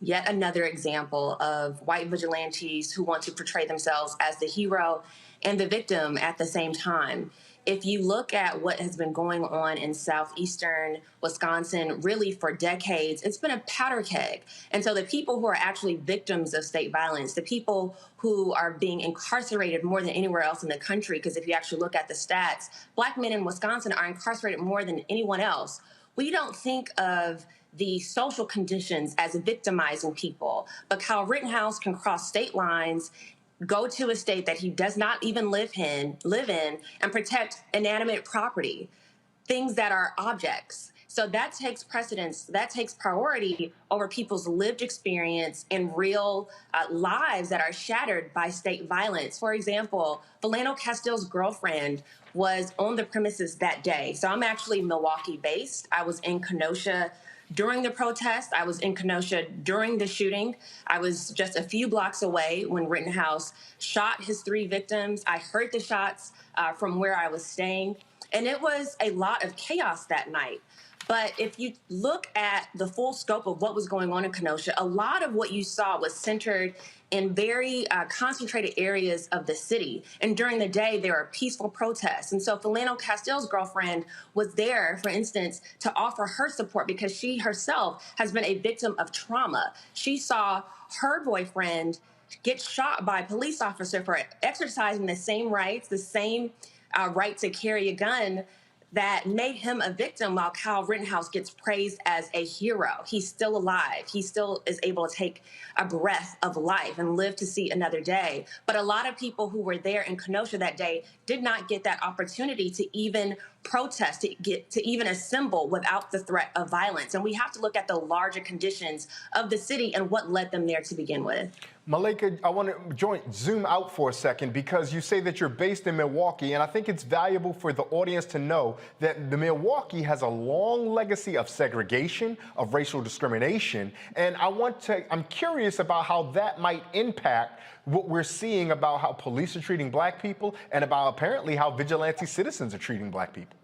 yet another example of white vigilantes who want to portray themselves as the hero and the victim at the same time. If you look at what has been going on in southeastern Wisconsin, really for decades, it's been a powder keg. And so the people who are actually victims of state violence, the people who are being incarcerated more than anywhere else in the country, because if you actually look at the stats, Black men in Wisconsin are incarcerated more than anyone else. We don't think of the social conditions as victimizing people, but Kyle Rittenhouse can cross state lines, go to a state that he does not even live in, and protect inanimate property, things that are objects. So that takes precedence, that takes priority over people's lived experience and real lives that are shattered by state violence. For example, Philando Castile's girlfriend was on the premises that day. So I'm actually Milwaukee-based. I was in Kenosha during the protest. I was in Kenosha during the shooting. I was just a few blocks away when Rittenhouse shot his 3 victims. I heard the shots from where I was staying, and it was a lot of chaos that night. But if you look at the full scope of what was going on in Kenosha, a lot of what you saw was centered in very concentrated areas of the city. And during the day, there are peaceful protests. And so Philando Castile's girlfriend was there, for instance, to offer her support because she herself has been a victim of trauma. She saw her boyfriend get shot by a police officer for exercising the same rights, the same right to carry a gun that made him a victim, while Kyle Rittenhouse gets praised as a hero. He's still alive. He still is able to take a breath of life and live to see another day. But a lot of people who were there in Kenosha that day did not get that opportunity to even protest, to even assemble without the threat of violence. And we have to look at the larger conditions of the city and what led them there to begin with. Malika, I want to zoom out for a second, because you say that you're based in Milwaukee, and I think it's valuable for the audience to know that the Milwaukee has a long legacy of segregation, of racial discrimination, and I'm curious about how that might impact what we're seeing about how police are treating black people and about apparently how vigilante citizens are treating black people.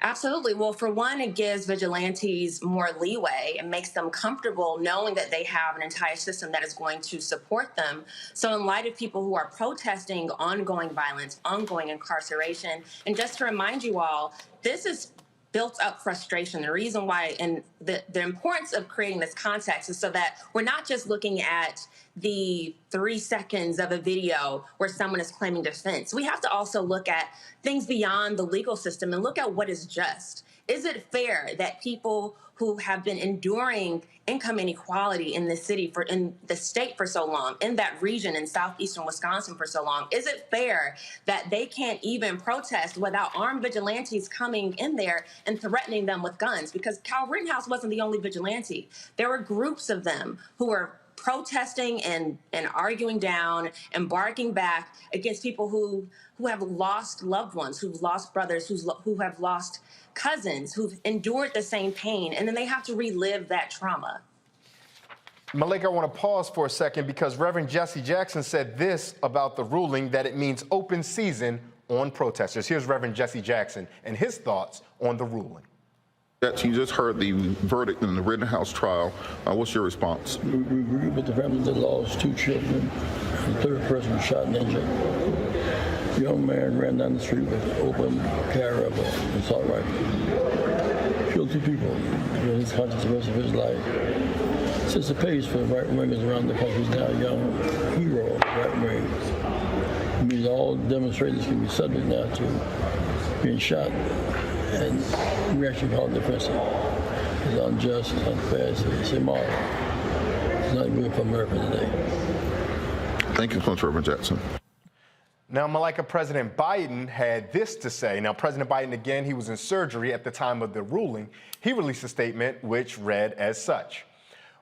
Absolutely. Well, for one, it gives vigilantes more leeway and makes them comfortable knowing that they have an entire system that is going to support them. So in light of people who are protesting ongoing violence, ongoing incarceration, and just to remind you all, this is built up frustration. The reason why, and the importance of creating this context is so that we're not just looking at the 3 seconds of a video where someone is claiming defense. We have to also look at things beyond the legal system and look at what is just. Is it fair that people who have been enduring income inequality in the city, in the state for so long, in that region in southeastern Wisconsin for so long, is it fair that they can't even protest without armed vigilantes coming in there and threatening them with guns? Because Kyle Rittenhouse wasn't the only vigilante. There were groups of them who were protesting and arguing down and barking back against people who have lost loved ones, who've lost brothers, who have lost cousins, who've endured the same pain, and then they have to relive that trauma. Malika, I want to pause for a second, because Reverend Jesse Jackson said this about the ruling, that it means open season on protesters. Here's Reverend Jesse Jackson and his thoughts on the ruling. You just heard the verdict in the Rittenhouse trial. What's your response? We agree with the family that lost 2 children. The third person was shot and injured. A young man ran down the street with an open carry of an assault rifle. Killed 2 people. His conscience the rest of his life. Sets the pace for right wingers around the country. He's now a young hero of right wings. It means all demonstrators can be subject now to being shot. And we actually call it defensive. It's unjust, it's unfair, it's immoral. It's not good for America today. Thank you so much, Reverend Jackson. Now, Malika, President Biden had this to say. Now, President Biden, again, he was in surgery at the time of the ruling. He released a statement which read as such: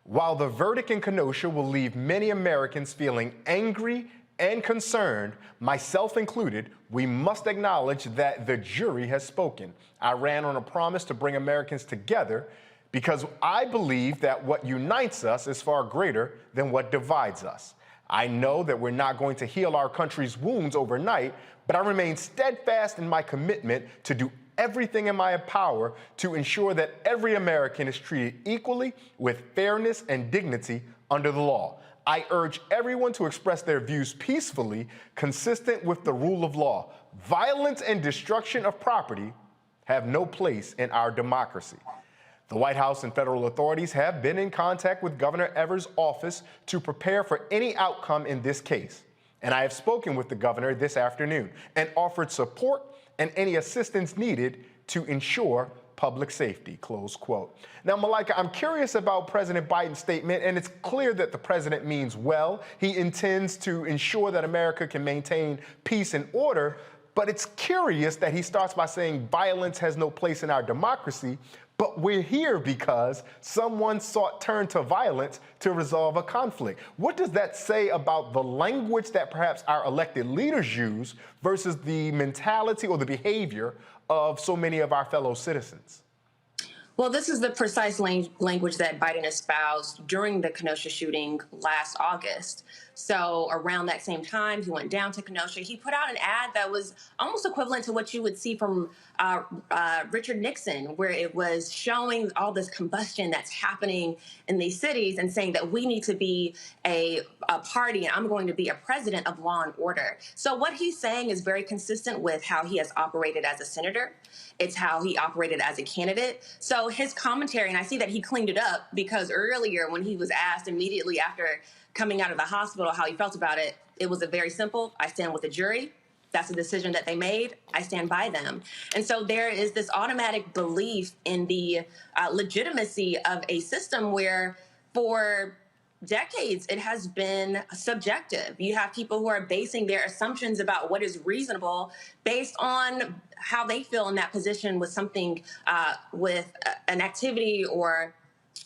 while the verdict in Kenosha will leave many Americans feeling angry and concerned, myself included, we must acknowledge that the jury has spoken. I ran on a promise to bring Americans together because I believe that what unites us is far greater than what divides us. I know that we're not going to heal our country's wounds overnight, but I remain steadfast in my commitment to do everything in my power to ensure that every American is treated equally with fairness and dignity under the law. I urge everyone to express their views peacefully, consistent with the rule of law. Violence and destruction of property have no place in our democracy. The White House and federal authorities have been in contact with Governor Evers' office to prepare for any outcome in this case. And I have spoken with the governor this afternoon and offered support and any assistance needed to ensure public safety, close quote. Now, Malika, I'm curious about President Biden's statement, and it's clear that the president means well. He intends to ensure that America can maintain peace and order, but it's curious that he starts by saying violence has no place in our democracy, but we're here because someone turned to violence to resolve a conflict. What does that say about the language that perhaps our elected leaders use versus the mentality or the behavior of so many of our fellow citizens? Well, this is the precise language that Biden espoused during the Kenosha shooting last August. So around that same time, he went down to Kenosha. He put out an ad that was almost equivalent to what you would see from Richard Nixon, where it was showing all this combustion that's happening in these cities and saying that we need to be a party and I'm going to be a president of law and order. So what he's saying is very consistent with how he has operated as a senator. It's how he operated as a candidate. So his commentary, and I see that he cleaned it up because earlier when he was asked immediately after coming out of the hospital how he felt about it, it was a very simple, I stand with the jury. That's a decision that they made. I stand by them. And so there is this automatic belief in the legitimacy of a system where for decades it has been subjective. You have people who are basing their assumptions about what is reasonable based on how they feel in that position with something, with an activity or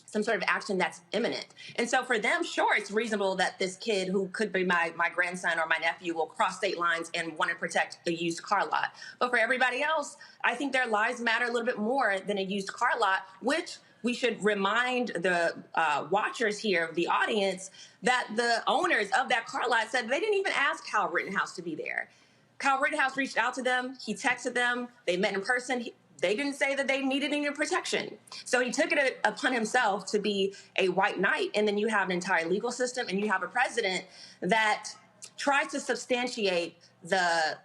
some sort of action that's imminent. And so for them, sure, it's reasonable that this kid who could be my grandson or my nephew will cross state lines and want to protect a used car lot. But for everybody else, I think their lives matter a little bit more than a used car lot, which we should remind the watchers here, the audience, that the owners of that car lot said they didn't even ask Kyle Rittenhouse to be there. Kyle Rittenhouse reached out to them. He texted them. They met in person. They didn't say that they needed any protection. So he took it upon himself to be a white knight. And then you have an entire legal system and you have a president that tries to substantiate the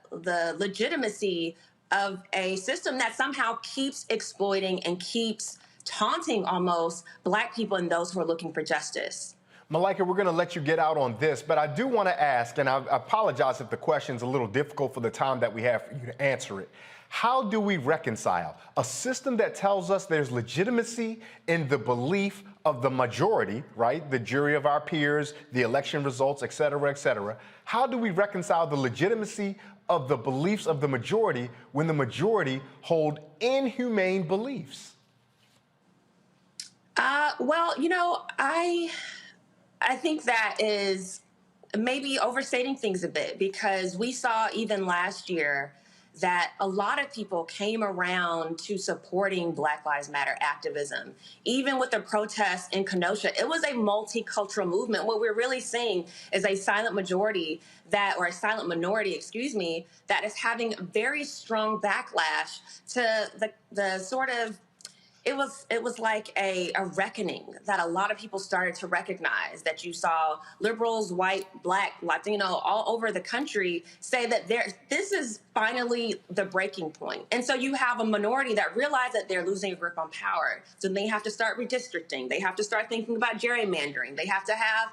legitimacy of a system that somehow keeps exploiting and keeps taunting almost Black people and those who are looking for justice. Malika, we're going to let you get out on this, but I do want to ask, and I apologize if the question's a little difficult for the time that we have for you to answer it. How do we reconcile a system that tells us there's legitimacy in the belief of the majority, right? The jury of our peers, the election results, et cetera, et cetera. How do we reconcile the legitimacy of the beliefs of the majority when the majority hold inhumane beliefs? Well, you know, I think that is maybe overstating things a bit, because we saw even last year that a lot of people came around to supporting Black Lives Matter activism. Even with the protests in Kenosha, it was a multicultural movement. What we're really seeing is a silent majority or a silent minority, excuse me, that is having very strong backlash to the sort of, it was like a reckoning that a lot of people started to recognize, that you saw liberals, white, Black, Latino, all over the country say that this is finally the breaking point. And so you have a minority that realize that they're losing a grip on power. So they have to start redistricting. They have to start thinking about gerrymandering. They have to have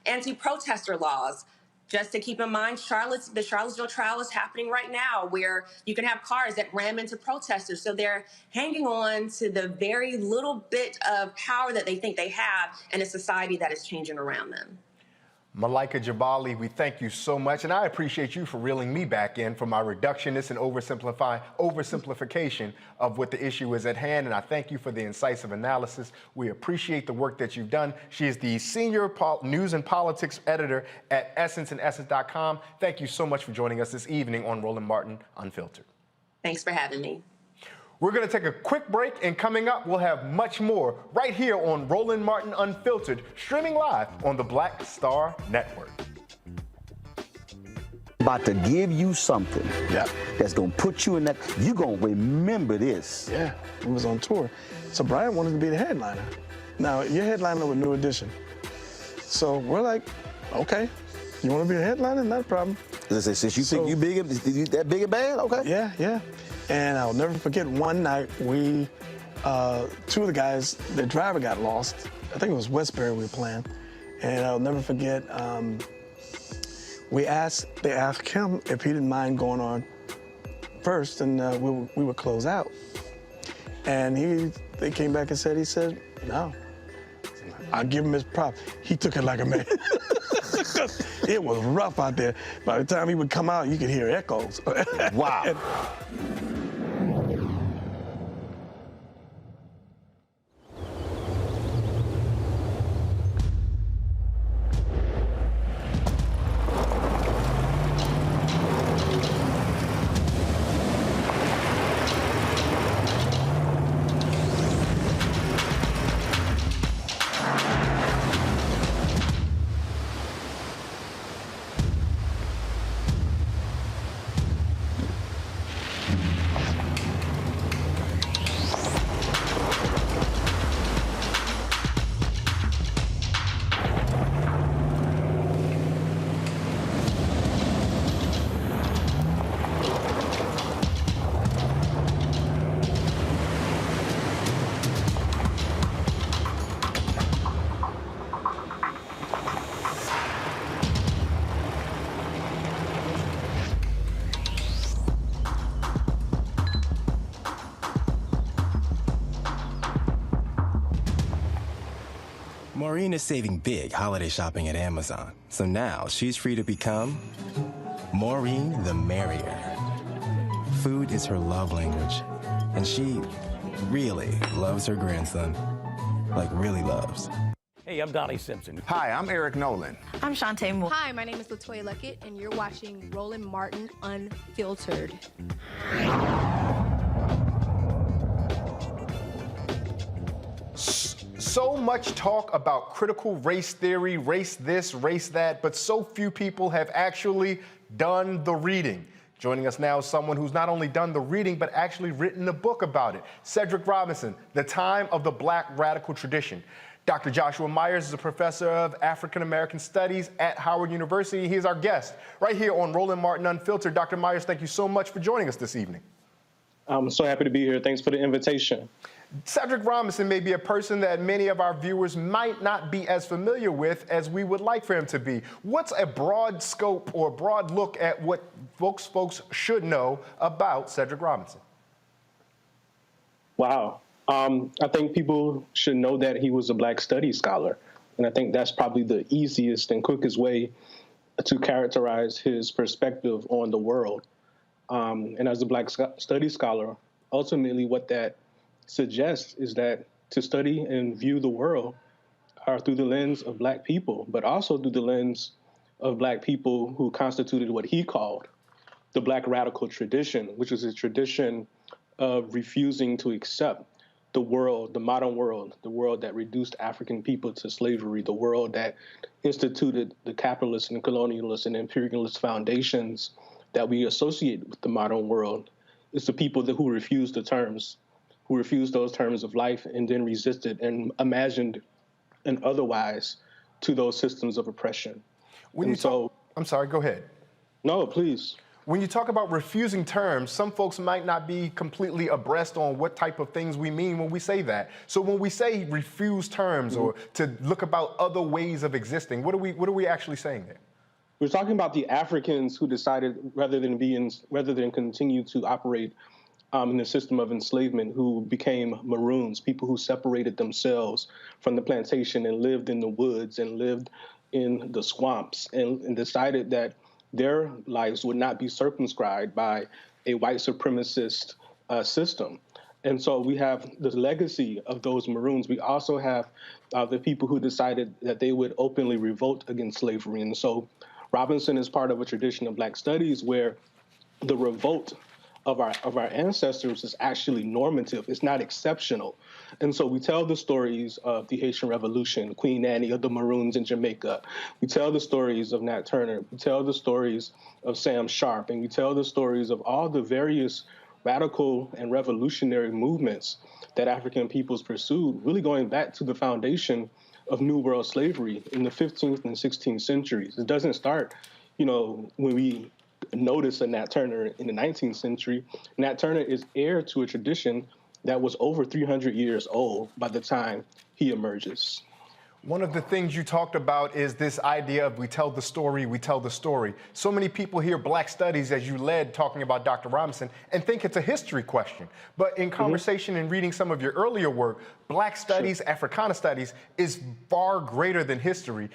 anti-protester laws. Just to keep in mind, the Charlottesville trial is happening right now, where you can have cars that ram into protesters. So they're hanging on to the very little bit of power that they think they have in a society that is changing around them. Malika Jabali, we thank you so much, and I appreciate you for reeling me back in for my reductionist and oversimplification of what the issue is at hand, and I thank you for the incisive analysis. We appreciate the work that you've done. She is the senior news and politics editor at Essence and Essence.com. Thank you so much for joining us this evening on Roland Martin Unfiltered. Thanks for having me. We're going to take a quick break, and coming up, we'll have much more right here on Roland Martin Unfiltered, streaming live on the Black Star Network. About to give you something that's going to put you in that, you're going to remember this. Yeah, it was on tour. So Brian wanted to be the headliner. Now, your headliner with New Edition. So we're like, okay, you want to be a headliner? Not a problem. Since you think you that big a band? Okay. Yeah. And I'll never forget one night two of the guys, the driver got lost. I think it was Westbury we were playing. And I'll never forget, they asked him if he didn't mind going on first, and we would close out. And they came back and he said, no. I'll give him his props. He took it like a man. It was rough out there. By the time he would come out, you could hear echoes. Wow. Maureen is saving big holiday shopping at Amazon, so now she's free to become Maureen the Merrier. Food is her love language, and she really loves her grandson. Like, really loves. Hey, I'm Donnie Simpson. Hi, I'm Eric Nolan. I'm Shantae Moore. Hi, my name is LaToya Luckett, and you're watching Roland Martin Unfiltered. So much talk about critical race theory, race this, race that, but so few people have actually done the reading. Joining us now is someone who's not only done the reading, but actually written a book about it. Cedric Robinson, The Time of the Black Radical Tradition. Dr. Joshua Myers is a professor of African American Studies at Howard University. He's our guest right here on Roland Martin Unfiltered. Dr. Myers, thank you so much for joining us this evening. I'm so happy to be here. Thanks for the invitation. Cedric Robinson may be a person that many of our viewers might not be as familiar with as we would like for him to be. What's a broad scope or broad look at what folks should know about Cedric Robinson? Wow. I think people should know that he was a Black Studies scholar. And I think that's probably the easiest and quickest way to characterize his perspective on the world. And as a Black Studies scholar, ultimately what that suggests is that to study and view the world are through the lens of Black people, but also through the lens of Black people who constituted what he called the Black radical tradition, which is a tradition of refusing to accept the world, the modern world, the world that reduced African people to slavery, the world that instituted the capitalist and colonialist and imperialist foundations that we associate with the modern world. It's the people who refused those terms of life and then resisted and imagined an otherwise to those systems of oppression. I'm sorry, go ahead. No, please. When you talk about refusing terms, some folks might not be completely abreast on what type of things we mean when we say that. So when we say refuse terms or to look about other ways of existing, what are we actually saying there? We're talking about the Africans who decided rather than continue to operate in the system of enslavement, who became Maroons, people who separated themselves from the plantation and lived in the woods and lived in the swamps and decided that their lives would not be circumscribed by a white supremacist system. And so we have the legacy of those Maroons. We also have the people who decided that they would openly revolt against slavery. And so Robinson is part of a tradition of Black studies where the revolt of our ancestors is actually normative. It's not exceptional. And so we tell the stories of the Haitian Revolution, Queen Anne of the Maroons in Jamaica. We tell the stories of Nat Turner. We tell the stories of Sam Sharp. And we tell the stories of all the various radical and revolutionary movements that African peoples pursued, really going back to the foundation of New World slavery in the 15th and 16th centuries. It doesn't start, when we notice a Nat Turner in the 19th century. Nat Turner is heir to a tradition that was over 300 years old by the time he emerges. One of the things you talked about is this idea of we tell the story, we tell the story. So many people hear Black studies as you led talking about Dr. Robinson and think it's a history question. But in conversation and reading some of your earlier work, Black studies, Africana studies is far greater than history.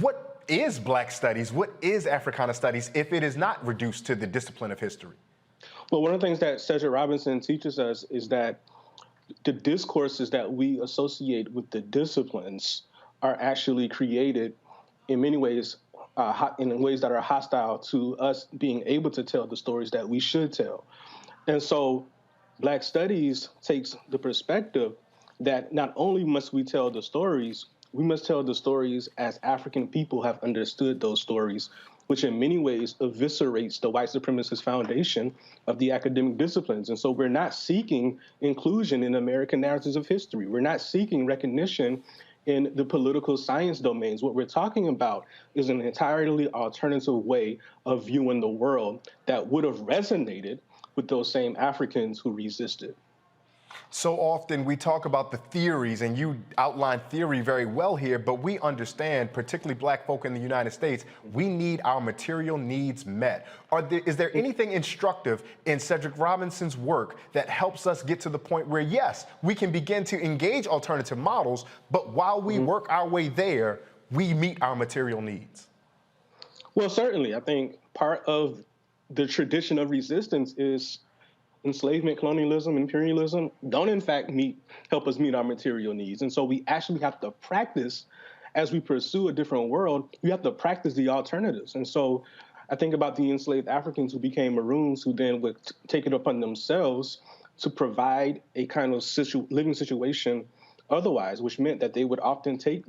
What is Black studies? What is Africana studies if it is not reduced to the discipline of history? Well, one of the things that Cedric Robinson teaches us is that the discourses that we associate with the disciplines are actually created in many ways, in ways that are hostile to us being able to tell the stories that we should tell. And so Black studies takes the perspective that not only must we tell the stories, we must tell the stories as African people have understood those stories, which in many ways eviscerates the white supremacist foundation of the academic disciplines. And so we're not seeking inclusion in American narratives of history. We're not seeking recognition in the political science domains. What we're talking about is an entirely alternative way of viewing the world that would have resonated with those same Africans who resisted. So often we talk about the theories, and you outline theory very well here, but we understand, particularly black folk in the United States, we need our material needs met. Is there anything instructive in Cedric Robinson's work that helps us get to the point where, yes, we can begin to engage alternative models, but while we work our way there, we meet our material needs? Well, certainly. I think part of the tradition of resistance is enslavement, colonialism, imperialism don't in fact help us meet our material needs. And so we actually have to practice, as we pursue a different world, we have to practice the alternatives. And so I think about the enslaved Africans who became Maroons, who then would take it upon themselves to provide a kind of living situation otherwise, which meant that they would often take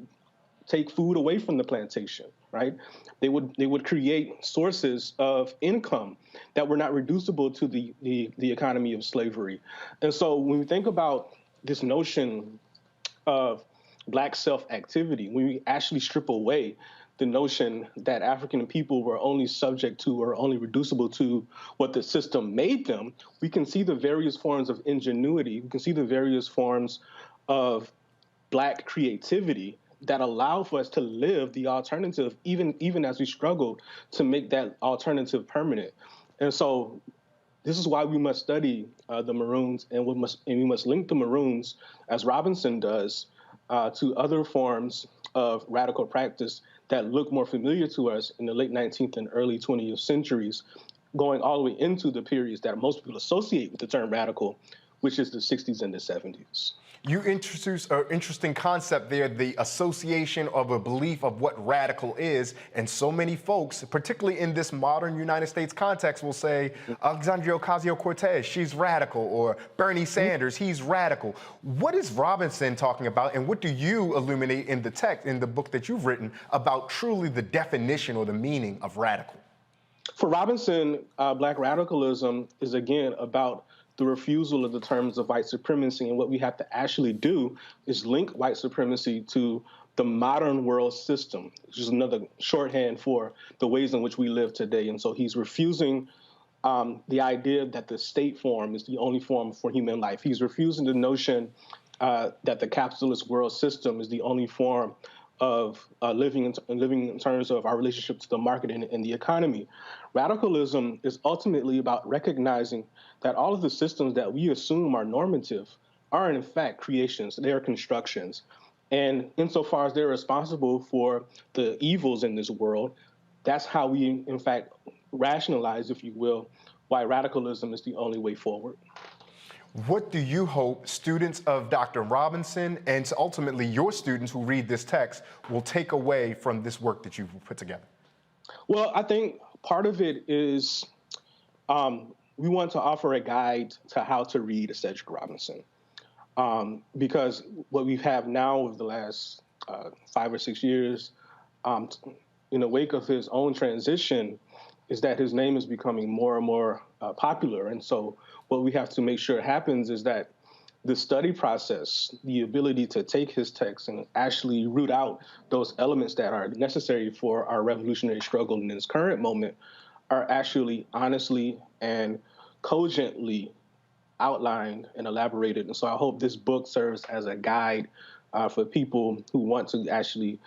food away from the plantation, right? They would create sources of income that were not reducible to the economy of slavery. And so when we think about this notion of black self-activity, when we actually strip away the notion that African people were only subject to or only reducible to what the system made them, we can see the various forms of ingenuity, we can see the various forms of black creativity that allow for us to live the alternative, even as we struggle to make that alternative permanent. And so this is why we must study the Maroons, and we must link the Maroons, as Robinson does, to other forms of radical practice that look more familiar to us in the late 19th and early 20th centuries, going all the way into the periods that most people associate with the term radical, which is the 60s and the 70s. You introduced an interesting concept there, the association of a belief of what radical is. And so many folks, particularly in this modern United States context, will say, Alexandria Ocasio-Cortez, she's radical, or Bernie Sanders, he's radical. What is Robinson talking about, and what do you illuminate in the text, in the book that you've written, about truly the definition or the meaning of radical? For Robinson, black radicalism is, again, about the refusal of the terms of white supremacy. And what we have to actually do is link white supremacy to the modern world system, which is another shorthand for the ways in which we live today. And so he's refusing the idea that the state form is the only form for human life. He's refusing the notion that the capitalist world system is the only form of living in terms of our relationship to the market and the economy. Radicalism is ultimately about recognizing that all of the systems that we assume are normative are in fact creations, they are constructions. And insofar as they're responsible for the evils in this world, that's how we in fact rationalize, if you will, why radicalism is the only way forward. What do you hope students of Dr. Robinson and ultimately your students who read this text will take away from this work that you've put together? Well, I think part of it is we want to offer a guide to how to read a Cedric Robinson. Because what we have now over the last 5 or 6 years, in the wake of his own transition, is that his name is becoming more and more popular. And so what we have to make sure happens is that the study process, the ability to take his text and actually root out those elements that are necessary for our revolutionary struggle in this current moment, are actually honestly and cogently outlined and elaborated. And so I hope this book serves as a guide for people who want to actually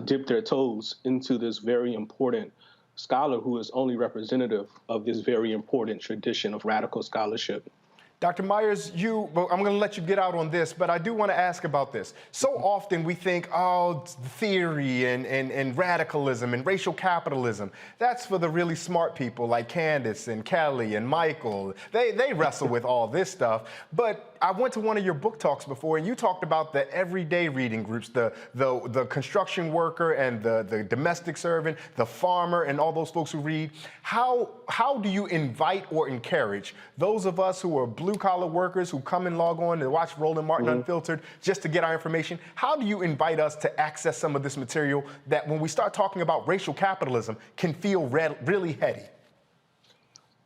dip their toes into this very important scholar who is only representative of this very important tradition of radical scholarship. Dr. Myers, I'm going to let you get out on this, but I do want to ask about this. So often we think, oh, theory and radicalism and racial capitalism, that's for the really smart people like Candace and Kelly and Michael. They wrestle with all this stuff. But I went to one of your book talks before, and you talked about the everyday reading groups, the construction worker and the domestic servant, the farmer, and all those folks who read. How do you invite or encourage those of us who are blue-collar workers who come and log on and watch Roland Martin Unfiltered just to get our information? How do you invite us to access some of this material that, when we start talking about racial capitalism, can feel really heady?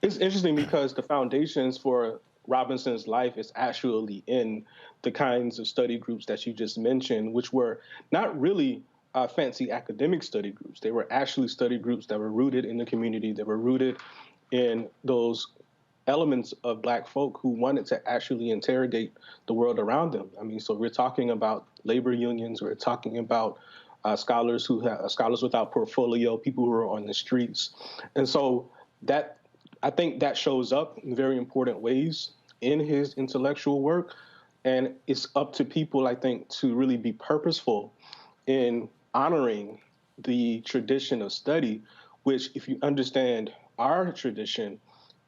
It's interesting because the foundations for Robinson's life is actually in the kinds of study groups that you just mentioned, which were not really fancy academic study groups. They were actually study groups that were rooted in the community, that were rooted in those elements of Black folk who wanted to actually interrogate the world around them. I mean, so we're talking about labor unions, we're talking about scholars scholars without portfolio, people who are on the streets. And so that, I think that shows up in very important ways in his intellectual work. And it's up to people, I think, to really be purposeful in honoring the tradition of study, which, if you understand our tradition,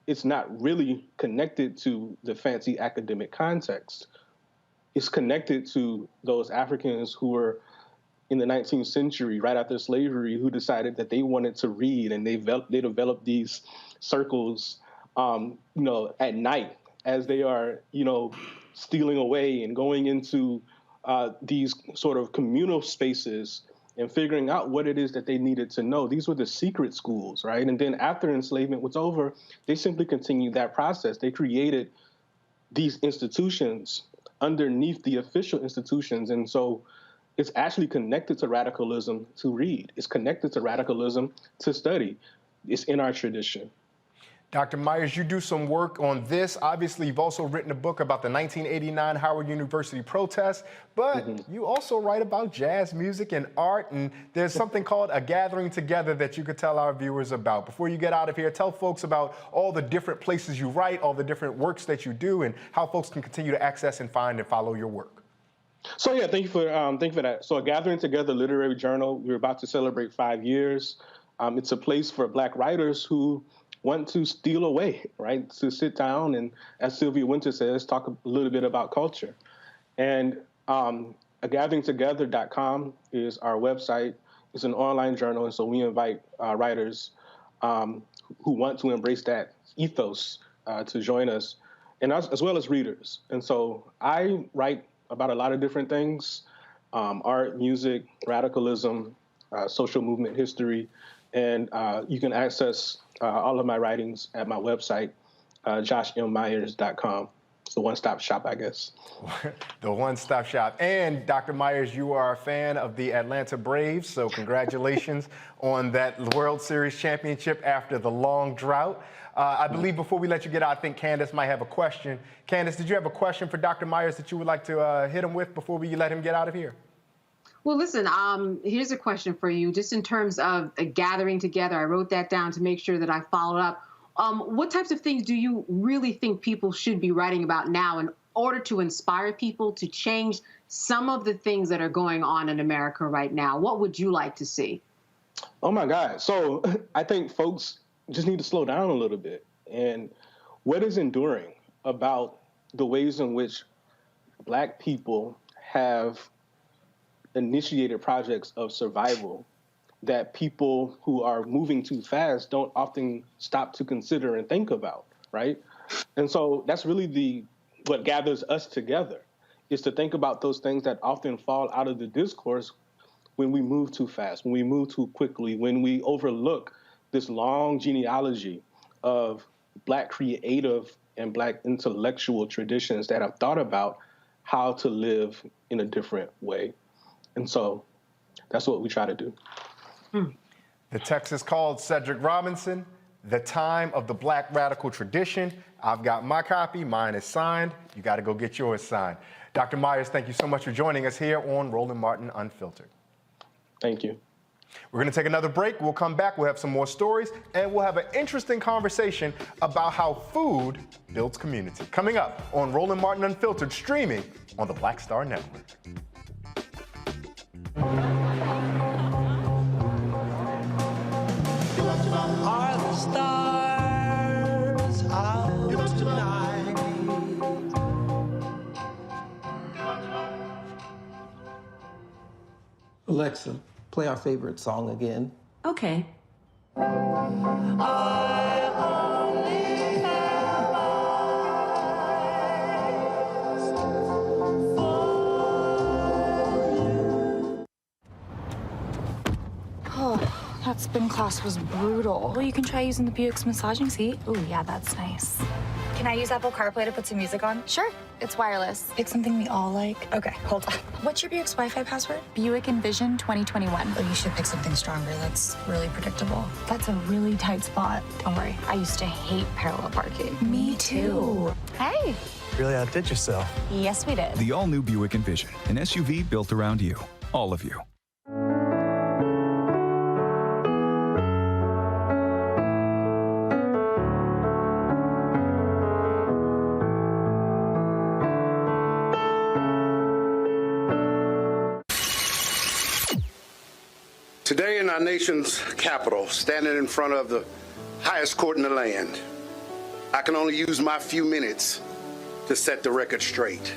it's not really connected to the fancy academic context. It's connected to those Africans who were in the 19th century, right after slavery, who decided that they wanted to read, and they developed these circles, at night as they are, stealing away and going into these sort of communal spaces and figuring out what it is that they needed to know. These were the secret schools, right? And then after enslavement was over, they simply continued that process. They created these institutions underneath the official institutions. And so it's actually connected to radicalism to read. It's connected to radicalism to study. It's in our tradition. Dr. Myers, you do some work on this. Obviously, you've also written a book about the 1989 Howard University protests, but you also write about jazz music and art, and there's something called A Gathering Together that you could tell our viewers about. Before you get out of here, tell folks about all the different places you write, all the different works that you do, and how folks can continue to access and find and follow your work. So yeah, thank you for that. So A Gathering Together literary journal, we're about to celebrate 5 years. It's a place for Black writers who want to steal away, right? To sit down and, as Sylvia Winter says, talk a little bit about culture. And agatheringtogether.com is our website. It's an online journal, and so we invite writers who want to embrace that ethos to join us, and as well as readers. And so I write about a lot of different things: art, music, radicalism, social movement history, and you can access all of my writings at my website, joshmmyers.com. It's the one-stop shop, I guess. The one-stop shop. And Dr. Myers, you are a fan of the Atlanta Braves, so congratulations on that World Series championship after the long drought. I believe before we let you get out, I think Candace might have a question. Candace, did you have a question for Dr. Myers that you would like to hit him with before we let him get out of here? Well, listen, here's a question for you. Just in terms of a gathering together, I wrote that down to make sure that I followed up. What types of things do you really think people should be writing about now in order to inspire people to change some of the things that are going on in America right now? What would you like to see? Oh, my God. So I think folks just need to slow down a little bit. And what is enduring about the ways in which Black people have initiated projects of survival that people who are moving too fast don't often stop to consider and think about, right? And so that's really what gathers us together, is to think about those things that often fall out of the discourse when we move too fast, when we move too quickly, when we overlook this long genealogy of Black creative and Black intellectual traditions that have thought about how to live in a different way. And so that's what we try to do. The text is called Cedric Robinson, The Time of the Black Radical Tradition. I've got my copy. Mine is signed. You got to go get yours signed. Dr. Myers, thank you so much for joining us here on Roland Martin Unfiltered. Thank you. We're going to take another break. We'll come back. We'll have some more stories, and we'll have an interesting conversation about how food builds community. Coming up on Roland Martin Unfiltered, streaming on the Black Star Network. Are the stars out tonight? Alexa, play our favorite song again. Okay. That spin class was brutal. Well, you can try using the Buick's massaging seat. Ooh, yeah, that's nice. Can I use Apple CarPlay to put some music on? Sure. It's wireless. Pick something we all like. Okay, hold on. What's your Buick's Wi-Fi password? Buick Envision 2021. Oh, you should pick something stronger. That's really predictable. That's a really tight spot. Don't worry. I used to hate parallel parking. Me too. Hey. Really outdid yourself. Yes, we did. The all-new Buick Envision, an SUV built around you, all of you. Today in our nation's capital, standing in front of the highest court in the land, I can only use my few minutes to set the record straight.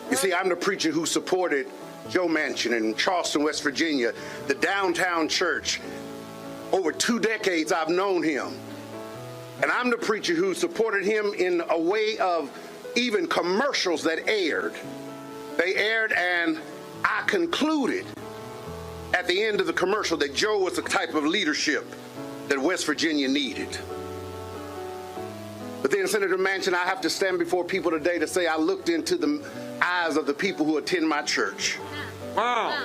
You see, I'm the preacher who supported Joe Manchin in Charleston, West Virginia, the downtown church. Over 2 decades I've known him. And I'm the preacher who supported him in a way of even commercials that aired. They aired and I concluded at the end of the commercial that Joe was the type of leadership that West Virginia needed. But then, Senator Manchin, I have to stand before people today to say I looked into the eyes of the people who attend my church. Wow.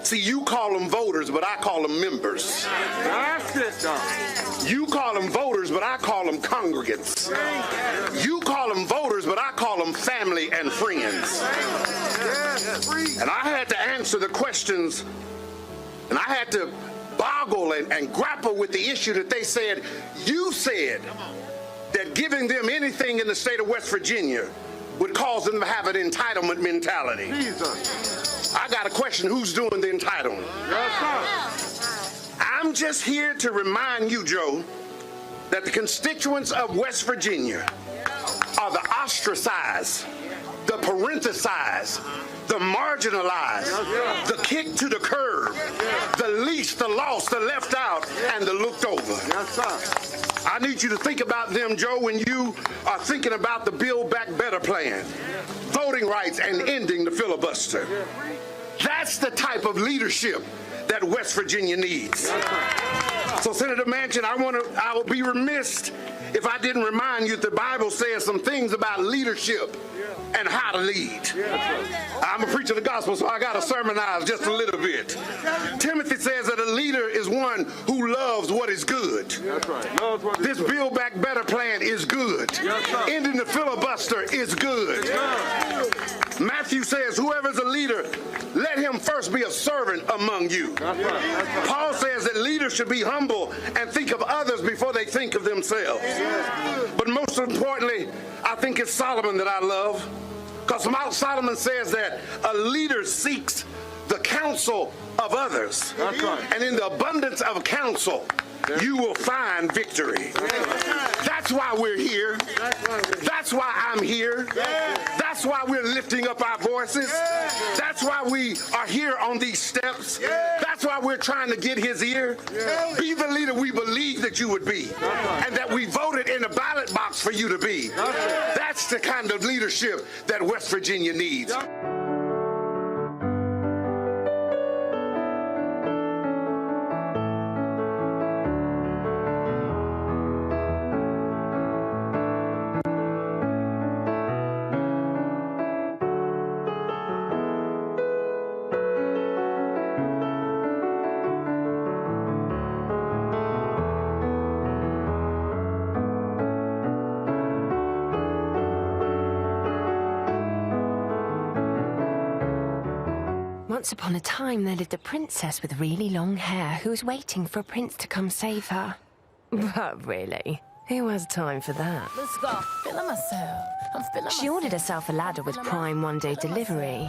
See, you call them voters, but I call them members. You call them voters, but I call them congregants. You call them voters, but I call them family and friends. And I had to answer the questions, and I had to boggle and grapple with the issue that they said, you said that giving them anything in the state of West Virginia would cause them to have an entitlement mentality. Jesus. I got a question, who's doing the entitlement? Yes, I'm just here to remind you, Joe, that the constituents of West Virginia are the ostracized, the parenthesized, the marginalized, the kicked to the curb, the least, the lost, the left out, and the looked over. I need you to think about them, Joe, when you are thinking about the Build Back Better plan, voting rights, and ending the filibuster. That's the type of leadership that West Virginia needs. So, Senator Manchin, I will be remiss if I didn't remind you that the Bible says some things about leadership and how to lead. I'm a preacher of the gospel, so I got to sermonize just a little bit. Timothy says that a leader is one who loves what is good. This Build Back Better plan is good. Ending the filibuster is good. Matthew says, whoever's a leader, let him first be a servant among you. Paul says that leaders should be humble and think of others before they think of themselves. But most importantly, I think it's Solomon that I love, because Solomon says that a leader seeks the counsel of others. And in the abundance of counsel, you will find victory. That's why we're here. That's why I'm here. That's why we're lifting up our voices. That's why we are here on these steps. That's why we're trying to get his ear. Be the leader we believe that you would be, and that we voted in a ballot box for you to be. That's the kind of leadership that West Virginia needs. Once upon a time, there lived a princess with really long hair who was waiting for a prince to come save her. But really, who has time for that? Let's go. Feeling myself. I'm feeling She ordered herself a ladder with Prime one-day delivery,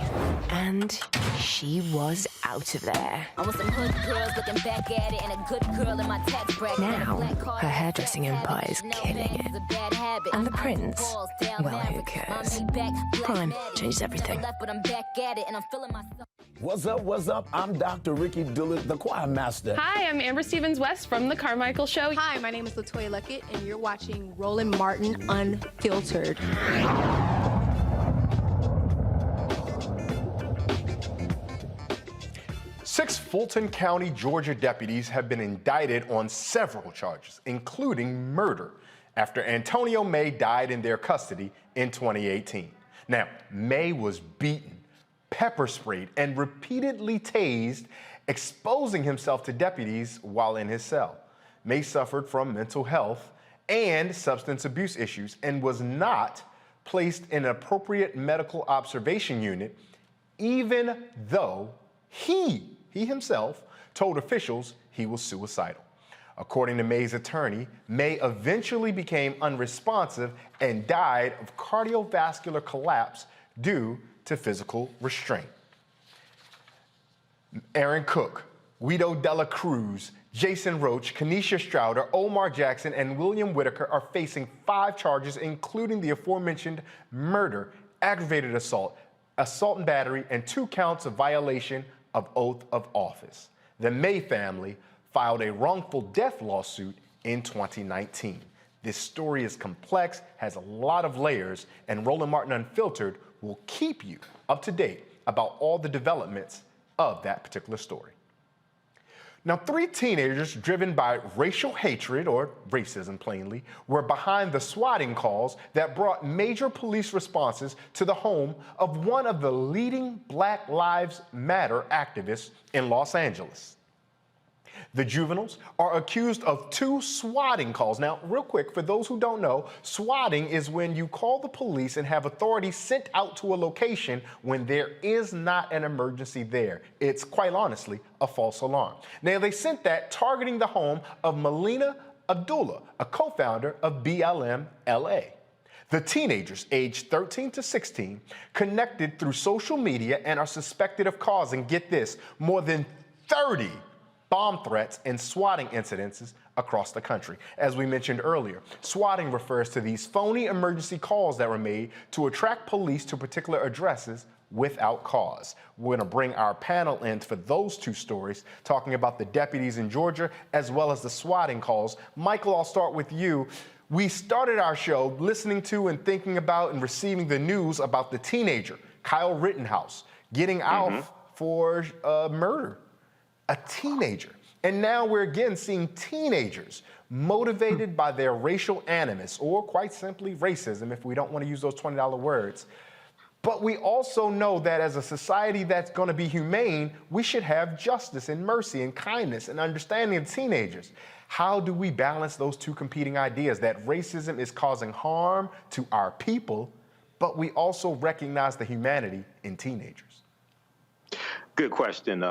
and she was out of there. I want some hood girls looking back at it and a good girl in my tax bracket. Now, her hairdressing empire is killing it. And the prince, well, who cares? Prime changes everything. What's up, what's up? I'm Dr. Ricky Dillard, the choir master. Hi, I'm Amber Stevens-West from The Carmichael Show. Hi, my name is LaToya Luckett, and you're watching Roland Martin Unfiltered. Six Fulton County, Georgia deputies have been indicted on several charges, including murder. after Antonio May died in their custody in 2018. Now, May was beaten, pepper sprayed, and repeatedly tased, exposing himself to deputies while in his cell. May suffered from mental health and substance abuse issues and was not placed in an appropriate medical observation unit, even though he himself told officials he was suicidal. According to May's attorney, May eventually became unresponsive and died of cardiovascular collapse due to physical restraint. Aaron Cook, Guido Dela Cruz, Jason Roach, Kenesha Strouder, Omar Jackson, and William Whitaker are facing 5 charges, including the aforementioned murder, aggravated assault, assault and battery, and 2 counts of violation of oath of office. The May family filed a wrongful death lawsuit in 2019. This story is complex, has a lot of layers, and Roland Martin Unfiltered will keep you up to date about all the developments of that particular story. Now, 3 teenagers driven by racial hatred, or racism plainly, were behind the swatting calls that brought major police responses to the home of one of the leading Black Lives Matter activists in Los Angeles. The juveniles are accused of 2 swatting calls. Now, real quick, for those who don't know, swatting is when you call the police and have authorities sent out to a location when there is not an emergency there. It's quite honestly a false alarm. Now, they sent that targeting the home of Melina Abdullah, a co-founder of BLM LA. The teenagers, aged 13 to 16, connected through social media and are suspected of causing, get this, more than 30 bomb threats and swatting incidences across the country. As we mentioned earlier, swatting refers to these phony emergency calls that were made to attract police to particular addresses without cause. We're going to bring our panel in for those 2 stories, talking about the deputies in Georgia as well as the swatting calls. Michael, I'll start with you. We started our show listening to and thinking about and receiving the news about the teenager, Kyle Rittenhouse, getting out for murder. A teenager. And now we're again seeing teenagers motivated by their racial animus, or quite simply racism, if we don't want to use those $20 words. But we also know that as a society that's going to be humane, we should have justice and mercy and kindness and understanding of teenagers. How do we balance those 2 competing ideas, that racism is causing harm to our people, but we also recognize the humanity in teenagers? Good question,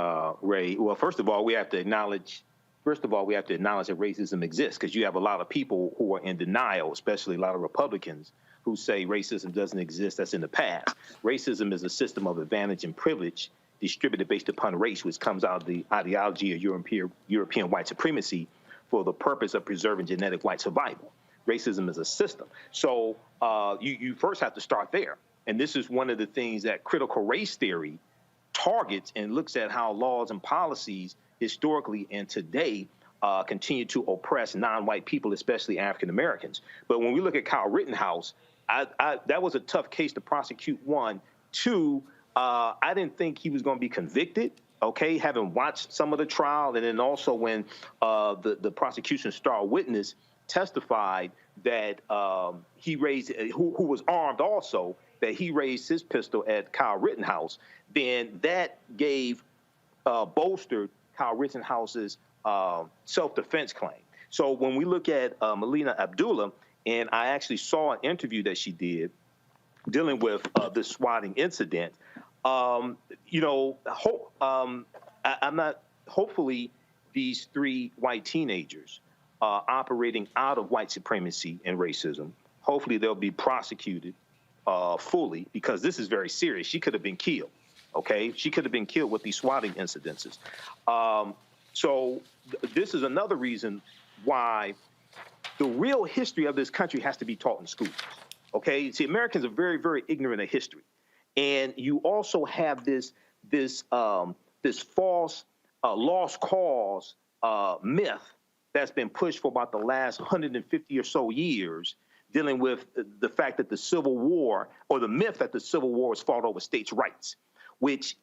Ray. Well, first of all, we have to acknowledge that racism exists, because you have a lot of people who are in denial, especially a lot of Republicans, who say racism doesn't exist, that's in the past. Racism is a system of advantage and privilege distributed based upon race, which comes out of the ideology of European white supremacy for the purpose of preserving genetic white survival. Racism is a system. So you first have to start there. And this is one of the things that critical race theory targets and looks at how laws and policies historically and today continue to oppress non-white people, especially African Americans. But when we look at Kyle Rittenhouse, that was a tough case to prosecute. 1, 2, I didn't think he was going to be convicted. Okay, having watched some of the trial, and then also when the prosecution's star witness testified that he raised, who was armed also, that he raised his pistol at Kyle Rittenhouse, then that gave bolstered Kyle Rittenhouse's self-defense claim. So when we look at Melina Abdullah, and I actually saw an interview that she did dealing with this swatting incident, hopefully these 3 white teenagers operating out of white supremacy and racism, hopefully they'll be prosecuted fully, because this is very serious. She could have been killed, okay? She could have been killed with these swatting incidences. So this is another reason why the real history of this country has to be taught in schools, okay? See, Americans are very, very ignorant of history. And you also have this false lost cause myth that's been pushed for about the last 150 or so years, dealing with the fact that the Civil War, or the myth that the Civil War was fought over states' rights, which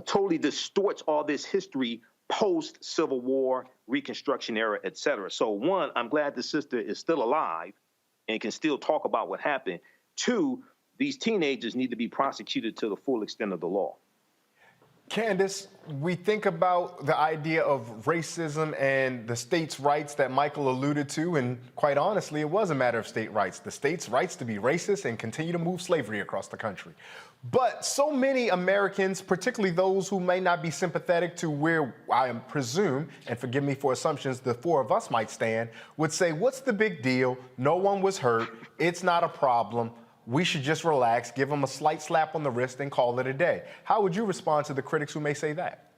totally distorts all this history post-Civil War, Reconstruction era, et cetera. So one, I'm glad the sister is still alive and can still talk about what happened. Two, these teenagers need to be prosecuted to the full extent of the law. Candace, we think about the idea of racism and the states' rights that Michael alluded to, and quite honestly, it was a matter of state rights. The states' rights to be racist and continue to move slavery across the country. But so many Americans, particularly those who may not be sympathetic to where I presume, and forgive me for assumptions, the four of us might stand, would say, what's the big deal? No one was hurt. It's not a problem. We should just relax, give them a slight slap on the wrist, and call it a day. How would you respond to the critics who may say that?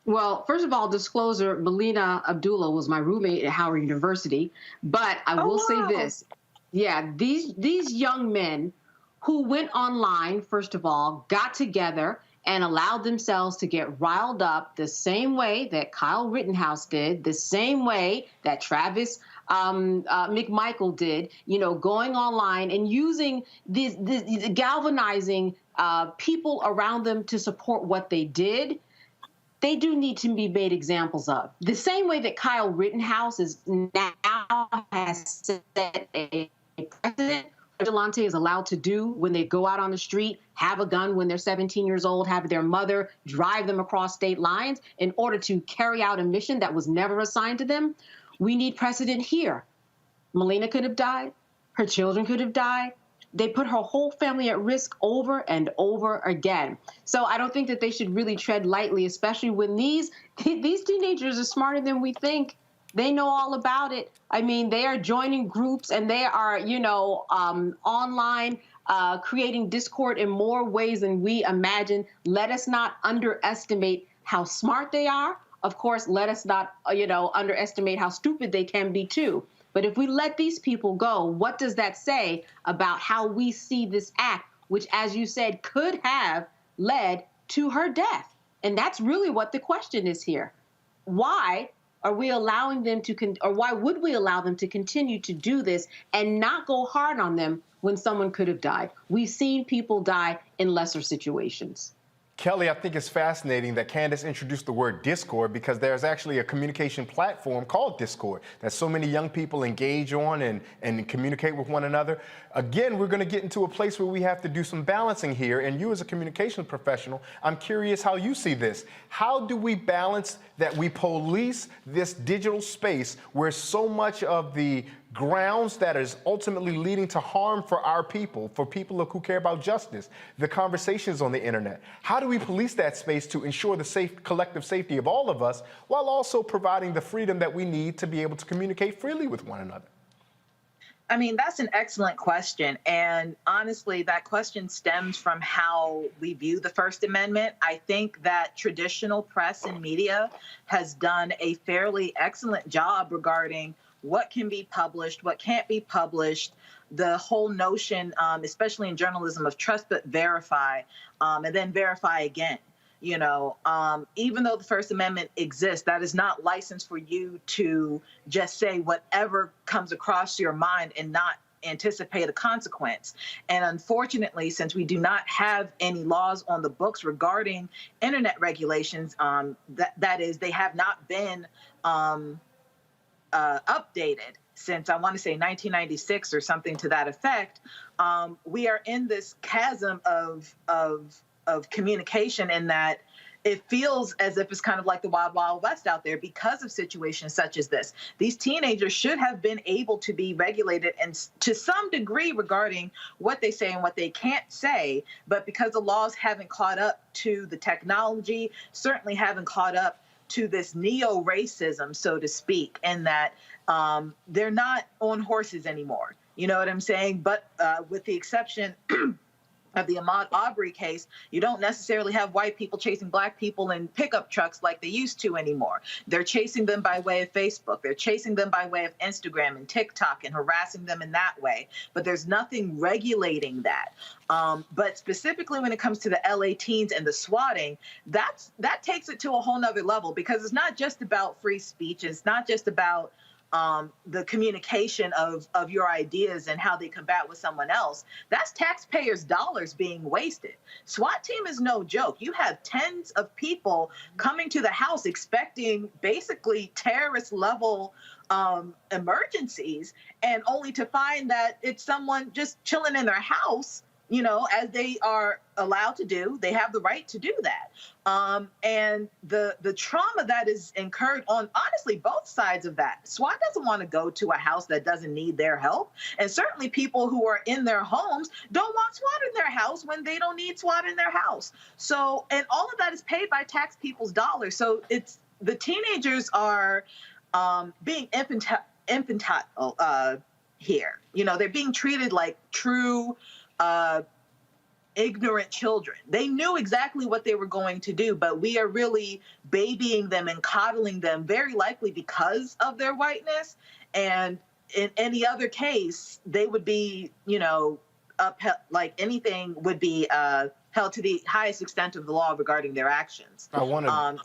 Well, first of all, disclosure, Melina Abdullah was my roommate at Howard University. But I will say this. Yeah, these young men who went online, first of all, got together and allowed themselves to get riled up the same way that Kyle Rittenhouse did, the same way that Travis McMichael did, you know, going online and using these galvanizing people around them to support what they did. They do need to be made examples of. The same way that Kyle Rittenhouse is now has set a precedent. Vigilante is allowed to do when they go out on the street, have a gun when they're 17 years old, have their mother drive them across state lines in order to carry out a mission that was never assigned to them. We need precedent here. Melina could have died. Her children could have died. They put her whole family at risk over and over again. So I don't think that they should really tread lightly, especially when these teenagers are smarter than we think. They know all about it. I mean, they are joining groups and they are, you know, online, creating discord in more ways than we imagine. Let us not underestimate how smart they are. Of course, let us not, you know, underestimate how stupid they can be too. But if we let these people go, what does that say about how we see this act, which, as you said, could have led to her death? And that's really what the question is here. Why are we allowing them to, or why would we allow them to continue to do this and not go hard on them when someone could have died? We've seen people die in lesser situations. Kelly, I think it's fascinating that Candace introduced the word Discord, because there's actually a communication platform called Discord that so many young people engage on and communicate with one another. Again, we're going to get into a place where we have to do some balancing here. And you as a communication professional, I'm curious how you see this. How do we balance that we police this digital space where so much of the grounds that is ultimately leading to harm for our people, for people who care about justice, the conversations on the internet? How do we police that space to ensure the collective safety of all of us, while also providing the freedom that we need to be able to communicate freely with one another? I mean, that's an excellent question. And honestly, that question stems from how we view the First Amendment. I think that traditional press and media has done a fairly excellent job regarding what can be published, what can't be published, the whole notion, especially in journalism, of trust but verify, and then verify again. You know, even though the First Amendment exists, that is not license for you to just say whatever comes across your mind and not anticipate a consequence. And unfortunately, since we do not have any laws on the books regarding internet regulations, that is, they have not been updated since, I want to say, 1996 or something to that effect. We are in this chasm of communication, in that it feels as if it's kind of like the Wild Wild West out there because of situations such as this. These teenagers should have been able to be regulated and to some degree regarding what they say and what they can't say, but because the laws haven't caught up to the technology, certainly haven't caught up to this neo-racism, so to speak, and that they're not on horses anymore. You know what I'm saying? But with the exception of the Ahmaud Arbery case, you don't necessarily have white people chasing black people in pickup trucks like they used to anymore. They're chasing them by way of Facebook. They're chasing them by way of Instagram and TikTok and harassing them in that way. But there's nothing regulating that. But specifically when it comes to the LA teens and the swatting, that takes it to a whole nother level, because it's not just about free speech. It's not just about the communication of your ideas and how they combat with someone else, that's taxpayers' dollars being wasted. SWAT team is no joke. You have tens of people coming to the house expecting basically terrorist level emergencies, and only to find that it's someone just chilling in their house, you know, as they are allowed to do. They have the right to do that. And the trauma that is incurred on, honestly, both sides of that. SWAT doesn't want to go to a house that doesn't need their help. And certainly people who are in their homes don't want SWAT in their house when they don't need SWAT in their house. So, and all of that is paid by tax people's dollars. So it's, the teenagers are being infantile here. You know, they're being treated like true ignorant children. They knew exactly what they were going to do, but we are really babying them and coddling them, very likely because of their whiteness. And in any other case, they would be, you know, like anything would be held to the highest extent of the law regarding their actions.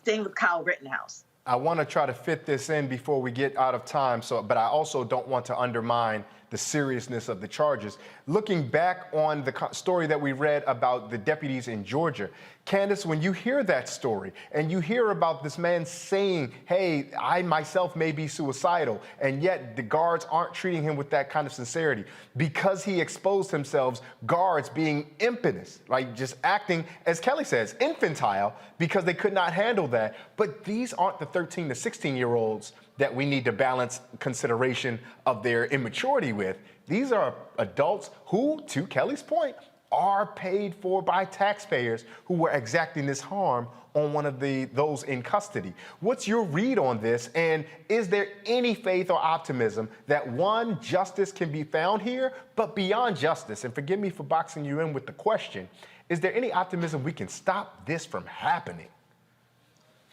Same with Kyle Rittenhouse. I want to try to fit this in before we get out of time, but I also don't want to undermine the seriousness of the charges. Looking back on the story that we read about the deputies in Georgia, Candace, when you hear that story and you hear about this man saying, hey, I myself may be suicidal, and yet the guards aren't treating him with that kind of sincerity because he exposed himself, guards being impetus, like just acting, as Kelly says, infantile, because they could not handle that. But these aren't the 13 to 16-year-olds that we need to balance consideration of their immaturity with. These are adults who, to Kelly's point, are paid for by taxpayers who were exacting this harm on one of those in custody. What's your read on this? And is there any faith or optimism that, one, justice can be found here, but beyond justice, and forgive me for boxing you in with the question, is there any optimism we can stop this from happening?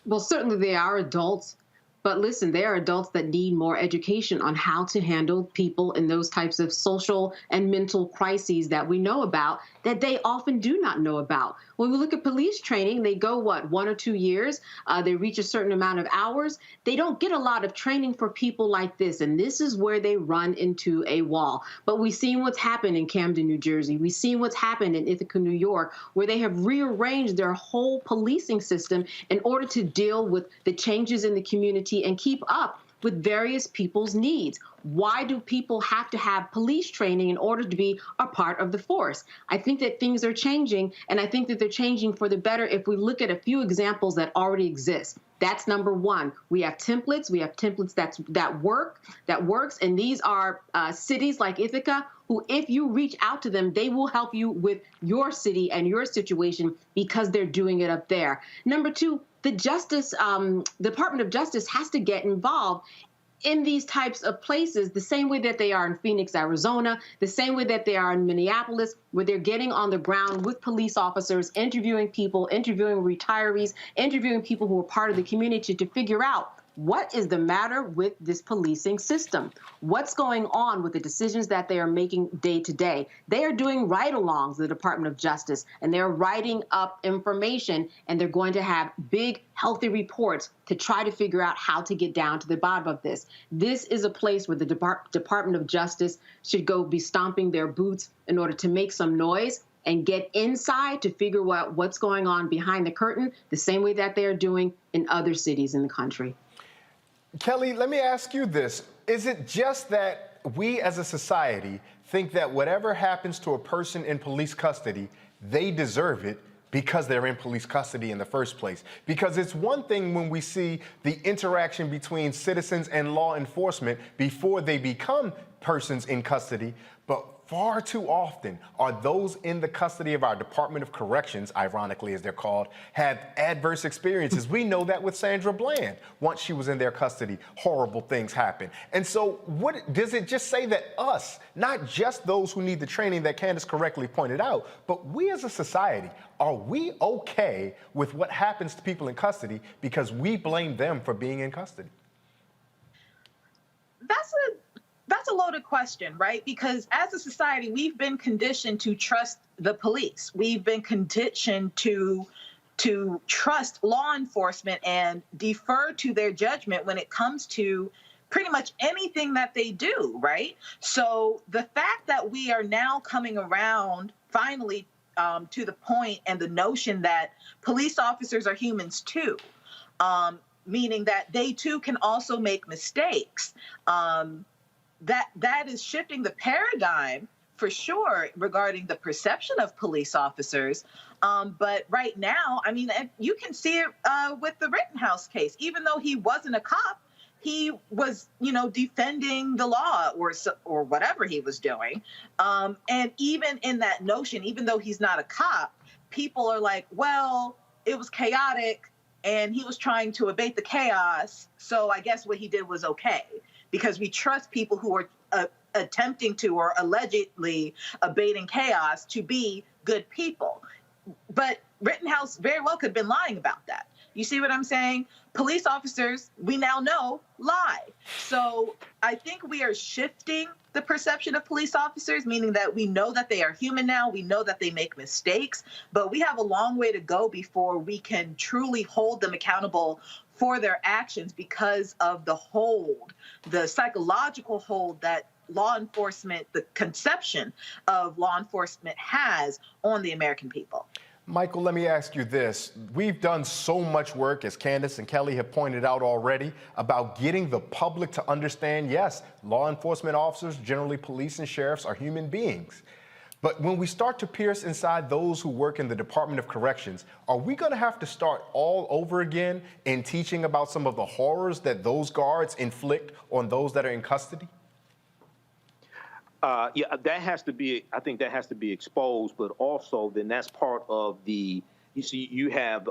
Well, certainly they are adults. But listen, they are adults that need more education on how to handle people in those types of social and mental crises that we know about, that they often do not know about. When we look at police training, they go, 1 or 2 years? They reach a certain amount of hours. They don't get a lot of training for people like this. And this is where they run into a wall. But we've seen what's happened in Camden, New Jersey. We've seen what's happened in Ithaca, New York, where they have rearranged their whole policing system in order to deal with the changes in the community and keep up with various people's needs. Why do people have to have police training in order to be a part of the force? I think that things are changing, and I think that they're changing for the better if we look at a few examples that already exist. That's number one. We have templates. We have templates that works, and these are cities like Ithaca who, if you reach out to them, they will help you with your city and your situation because they're doing it up there. Number two, the Department of Justice has to get involved in these types of places the same way that they are in Phoenix, Arizona, the same way that they are in Minneapolis, where they're getting on the ground with police officers, interviewing people, interviewing retirees, interviewing people who are part of the community to figure out what is the matter with this policing system? What's going on with the decisions that they are making day to day? They are doing ride-alongs, the Department of Justice, and they're writing up information, and they're going to have big, healthy reports to try to figure out how to get down to the bottom of this. This is a place where the Department of Justice should go be stomping their boots in order to make some noise and get inside to figure out what's going on behind the curtain, the same way that they are doing in other cities in the country. Kelly, let me ask you this. Is it just that we as a society think that whatever happens to a person in police custody, they deserve it because they're in police custody in the first place? Because it's one thing when we see the interaction between citizens and law enforcement before they become persons in custody, but far too often are those in the custody of our Department of Corrections, ironically as they're called, have adverse experiences. We know that with Sandra Bland. Once she was in their custody, horrible things happen. And so what does it just say that us, not just those who need the training that Candace correctly pointed out, but we as a society, are we okay with what happens to people in custody because we blame them for being in custody? That's a loaded question, right? Because as a society, we've been conditioned to trust the police. We've been conditioned to trust law enforcement and defer to their judgment when it comes to pretty much anything that they do, right? So the fact that we are now coming around finally to the point and the notion that police officers are humans too, meaning that they too can also make mistakes, that is shifting the paradigm for sure regarding the perception of police officers. But right now, I mean, you can see it with the Rittenhouse case. Even though he wasn't a cop, he was, defending the law or whatever he was doing. And even in that notion, even though he's not a cop, people are like, well, it was chaotic and he was trying to abate the chaos. So I guess what he did was okay, because we trust people who are attempting to or allegedly abating chaos to be good people. But Rittenhouse very well could have been lying about that. You see what I'm saying? Police officers, we now know, lie. So I think we are shifting the perception of police officers, meaning that we know that they are human now. We know that they make mistakes, but we have a long way to go before we can truly hold them accountable for their actions because of the hold, the psychological hold that law enforcement, the conception of law enforcement has on the American people. Michael, let me ask you this. We've done so much work, as Candace and Kelly have pointed out already, about getting the public to understand, yes, law enforcement officers, generally police and sheriffs, are human beings. But when we start to pierce inside those who work in the Department of Corrections, are we going to have to start all over again in teaching about some of the horrors that those guards inflict on those that are in custody? Yeah, that has to be, I think that has to be exposed, but also then that's part of the, you see, you have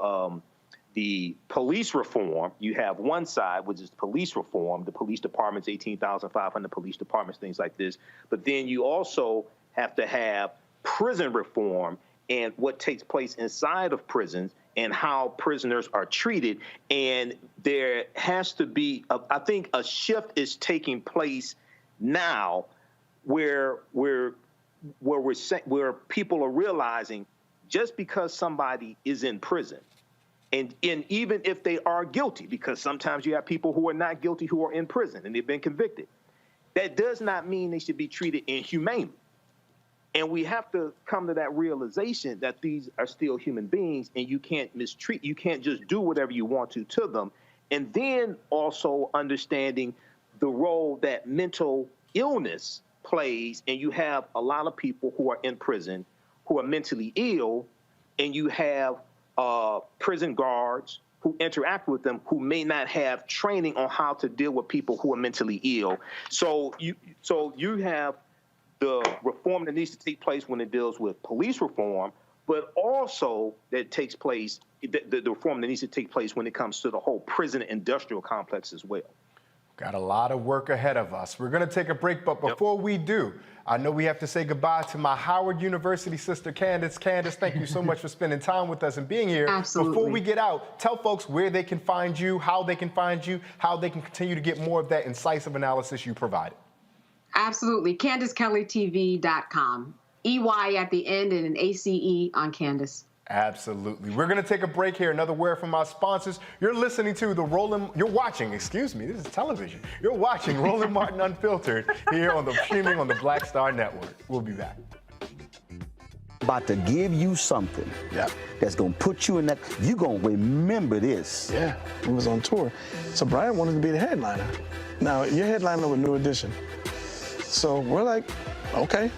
the police reform. You have one side, which is police reform, the police departments, 18,500 police departments, things like this. But then you also have to have prison reform and what takes place inside of prisons and how prisoners are treated. And there has to be, I think a shift is taking place now where people are realizing just because somebody is in prison, and even if they are guilty, because sometimes you have people who are not guilty who are in prison and they've been convicted, that does not mean they should be treated inhumanely. And we have to come to that realization that these are still human beings and you can't mistreat, you can't just do whatever you want to them. And then also understanding the role that mental illness plays, and you have a lot of people who are in prison who are mentally ill, and you have prison guards who interact with them who may not have training on how to deal with people who are mentally ill. So you have the reform that needs to take place when it deals with police reform, but also that takes place, the reform that needs to take place when it comes to the whole prison industrial complex as well. Got a lot of work ahead of us. We're going to take a break, but before we do, I know we have to say goodbye to my Howard University sister, Candace. Candace, thank you so much for spending time with us and being here. Absolutely. Before we get out, tell folks where they can find you, how they can find you, how they can continue to get more of that incisive analysis you provided. Absolutely. CandaceKellyTV.com. EY at the end and an ACE on Candace. Absolutely. We're going to take a break here. Another word from our sponsors. You're listening to you're watching, this is television. You're watching Roland Martin Unfiltered here on streaming on the Black Star Network. We'll be back. About to give you something that's going to put you in that, you're going to remember this. Yeah, he was on tour. So Brian wanted to be the headliner. Now, you're headliner with New Edition. So we're like, okay,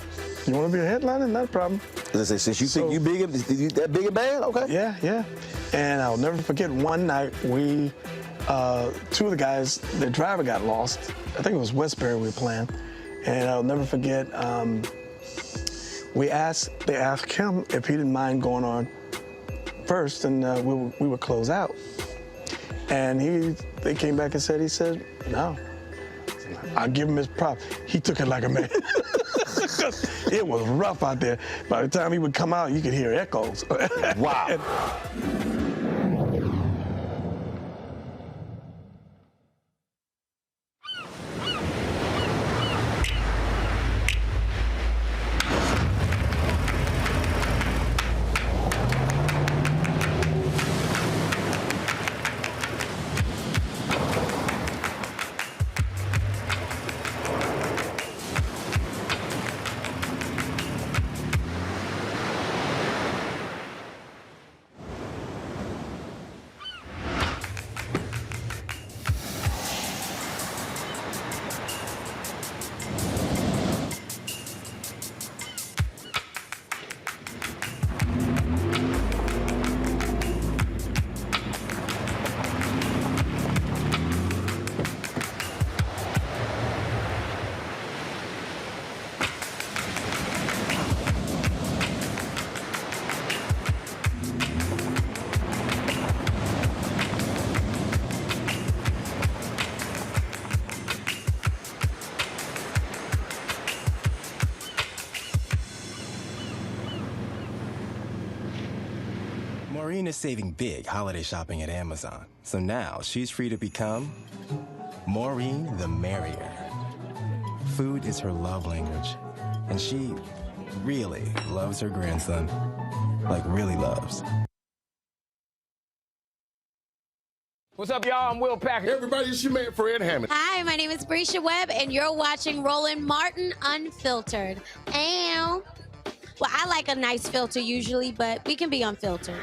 you want to be a headliner? Not a problem. Since you think you big, that big and bad, okay? Yeah. And I'll never forget one night we, two of the guys, the driver got lost. I think it was Westbury we were playing. And I'll never forget, they asked him if he didn't mind going on first, and we would close out. And they came back and he said, no. I give him his props. He took it like a man. It was rough out there. By the time he would come out, you could hear echoes. Wow. Maureen is saving big holiday shopping at Amazon, so now she's free to become Maureen the Merrier. Food is her love language, and she really loves her grandson. Like, really loves. What's up, y'all? I'm Will Packer. Hey, everybody, it's your man, Fred Hammond. Hi, my name is Brescia Webb, and you're watching Roland Martin Unfiltered. And, well, I like a nice filter usually, but we can be unfiltered.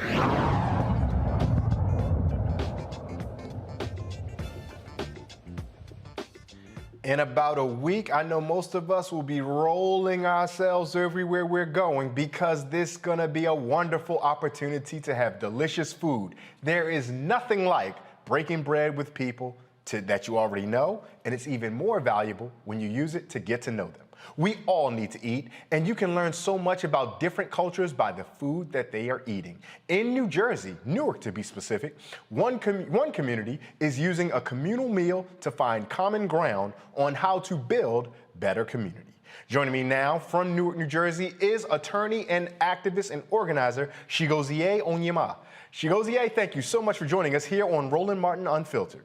In about a week, I know most of us will be rolling ourselves everywhere we're going because this is gonna be a wonderful opportunity to have delicious food. There is nothing like breaking bread with people that you already know, and it's even more valuable when you use it to get to know them. We all need to eat, and you can learn so much about different cultures by the food that they are eating. In New Jersey, Newark to be specific, one community is using a communal meal to find common ground on how to build better community. Joining me now from Newark, New Jersey is attorney and activist and organizer Chigozie Onyema. Chigozie, thank you so much for joining us here on Roland Martin Unfiltered.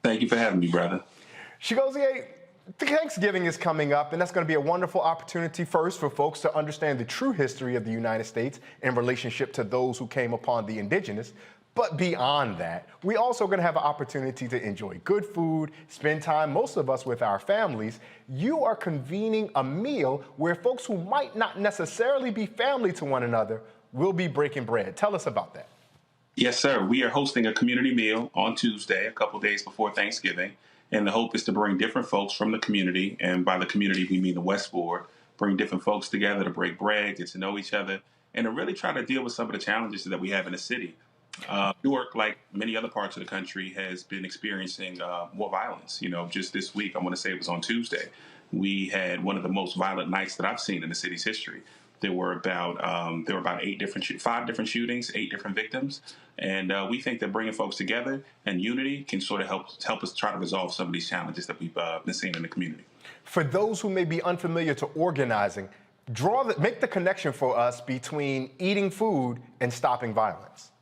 Thank you for having me, brother. Chigozie, Thanksgiving is coming up, and that's going to be a wonderful opportunity first for folks to understand the true history of the United States in relationship to those who came upon the indigenous. But beyond that, we also going to have an opportunity to enjoy good food, spend time, most of us, with our families. You are convening a meal where folks who might not necessarily be family to one another will be breaking bread. Tell us about that. Yes, sir. We are hosting a community meal on Tuesday, a couple days before Thanksgiving. And the hope is to bring different folks from the community, and by the community we mean the West Ward, bring different folks together to break bread, get to know each other, and to really try to deal with some of the challenges that we have in the city. Newark, like many other parts of the country, has been experiencing more violence. You know, just this week, I want to say it was on Tuesday, we had one of the most violent nights that I've seen in the city's history. There were about 5 different shootings, 8 different victims, and we think that bringing folks together and unity can sort of help us try to resolve some of these challenges that we've been seeing in the community. For those who may be unfamiliar to organizing, make the connection for us between eating food and stopping violence.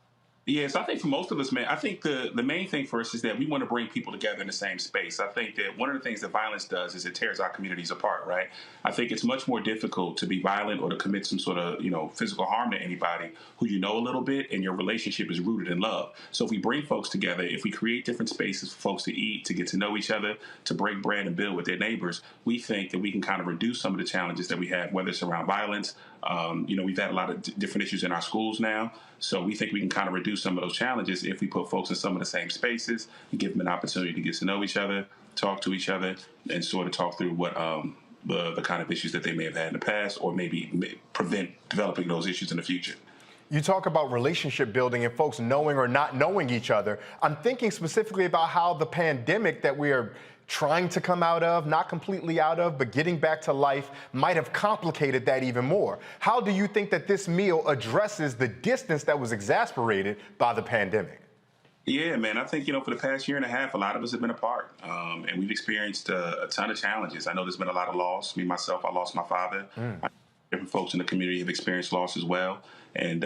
Yes, I think for most of us, man, I think the main thing for us is that we want to bring people together in the same space. I think that one of the things that violence does is it tears our communities apart, right? I think it's much more difficult to be violent or to commit some sort of, physical harm to anybody who you know a little bit and your relationship is rooted in love. So if we bring folks together, if we create different spaces for folks to eat, to get to know each other, to break bread and build with their neighbors, we think that we can kind of reduce some of the challenges that we have, whether it's around violence. We've had a lot of different issues in our schools now. So we think we can kind of reduce some of those challenges if we put folks in some of the same spaces and give them an opportunity to get to know each other, talk to each other, and sort of talk through what the kind of issues that they may have had in the past, or maybe prevent developing those issues in the future. You talk about relationship building and folks knowing or not knowing each other. I'm thinking specifically about how the pandemic that we are trying to come out of, not completely out of, but getting back to life, might have complicated that even more. How do you think that this meal addresses the distance that was exacerbated by the pandemic? Yeah, man, I think, for the past year and a half, a lot of us have been apart, and we've experienced a ton of challenges. I know there's been a lot of loss. Me, myself, I lost my father. Different folks in the community have experienced loss as well. And,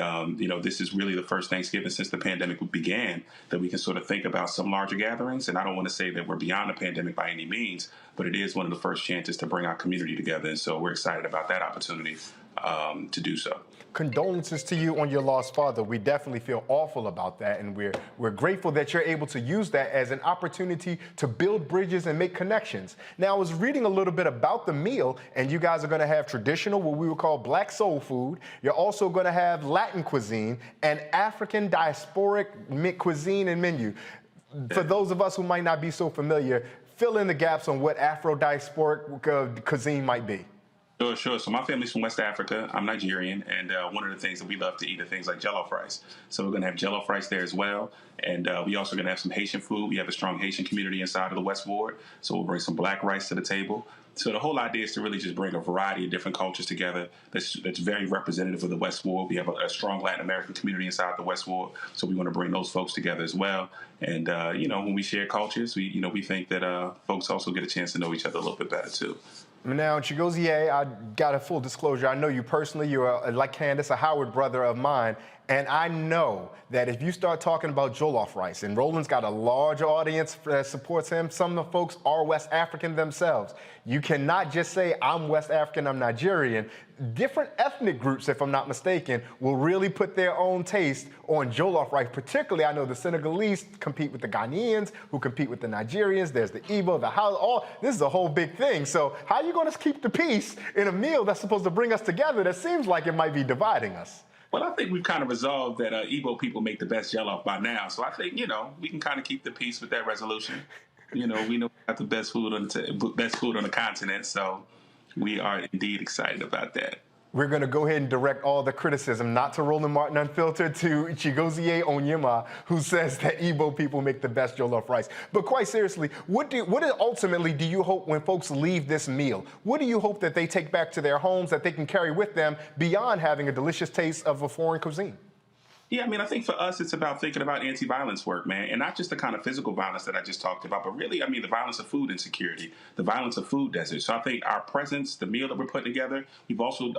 this is really the first Thanksgiving since the pandemic began that we can sort of think about some larger gatherings. And I don't want to say that we're beyond the pandemic by any means, but it is one of the first chances to bring our community together. And so we're excited about that opportunity to do so. Condolences to you on your lost father. We definitely feel awful about that, and we're grateful that you're able to use that as an opportunity to build bridges and make connections. Now, I was reading a little bit about the meal, and you guys are going to have traditional, what we would call black soul food. You're also going to have Latin cuisine and African diasporic cuisine and menu. For those of us who might not be so familiar, fill in the gaps on what Afro-diasporic cuisine might be. Sure. So my family's from West Africa. I'm Nigerian, and one of the things that we love to eat are things like jollof rice. So we're going to have jollof rice there as well, and we also going to have some Haitian food. We have a strong Haitian community inside of the West Ward, so we'll bring some black rice to the table. So the whole idea is to really just bring a variety of different cultures together that's very representative of the West Ward. We have a strong Latin American community inside the West Ward, so we want to bring those folks together as well. And, when we share cultures, we think that folks also get a chance to know each other a little bit better, too. Now, Chigozie, I got a full disclosure. I know you personally. You're, like Candace, a Howard brother of mine. And I know that if you start talking about jollof rice, and Roland's got a large audience that supports him, some of the folks are West African themselves. You cannot just say, I'm West African, I'm Nigerian. Different ethnic groups, if I'm not mistaken, will really put their own taste on jollof rice. Particularly, I know the Senegalese compete with the Ghanaians, who compete with the Nigerians. There's the Igbo, the Hausa. This is a whole big thing. So how are you going to keep the peace in a meal that's supposed to bring us together that seems like it might be dividing us? Well, I think we've kind of resolved that Igbo people make the best jollof by now. So I think, we can kind of keep the peace with that resolution. We know we got the best food on the continent, so we are indeed excited about that. We're going to go ahead and direct all the criticism, not to Roland Martin Unfiltered, to Chigozie Onyema, who says that Igbo people make the best jollof rice. But quite seriously, what ultimately do you hope when folks leave this meal? What do you hope that they take back to their homes that they can carry with them beyond having a delicious taste of a foreign cuisine? Yeah, I think for us, it's about thinking about anti-violence work, man, and not just the kind of physical violence that I just talked about, but really, the violence of food insecurity, the violence of food deserts. So I think our presence, the meal that we're putting together, we're also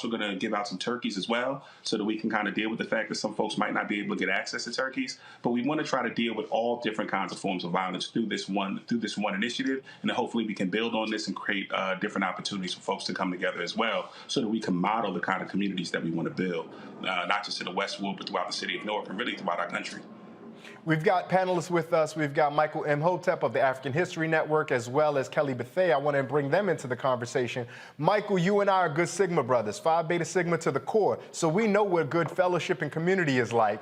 going to give out some turkeys as well, so that we can kind of deal with the fact that some folks might not be able to get access to turkeys. But we want to try to deal with all different kinds of forms of violence through this one initiative, and then hopefully we can build on this and create different opportunities for folks to come together as well, so that we can model the kind of communities that we want to build, not just in the Westwood, but throughout the city of Newark and really throughout our country. We've got panelists with us. We've got Michael M. Hotep of the African History Network, as well as Kelly Bethea. I want to bring them into the conversation. Michael, you and I are good Sigma brothers, Phi Beta Sigma to the core. So we know what good fellowship and community is like.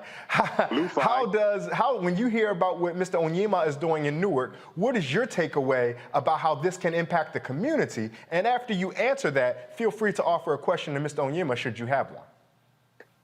When you hear about what Mr. Onyema is doing in Newark, what is your takeaway about how this can impact the community? And after you answer that, feel free to offer a question to Mr. Onyema, should you have one.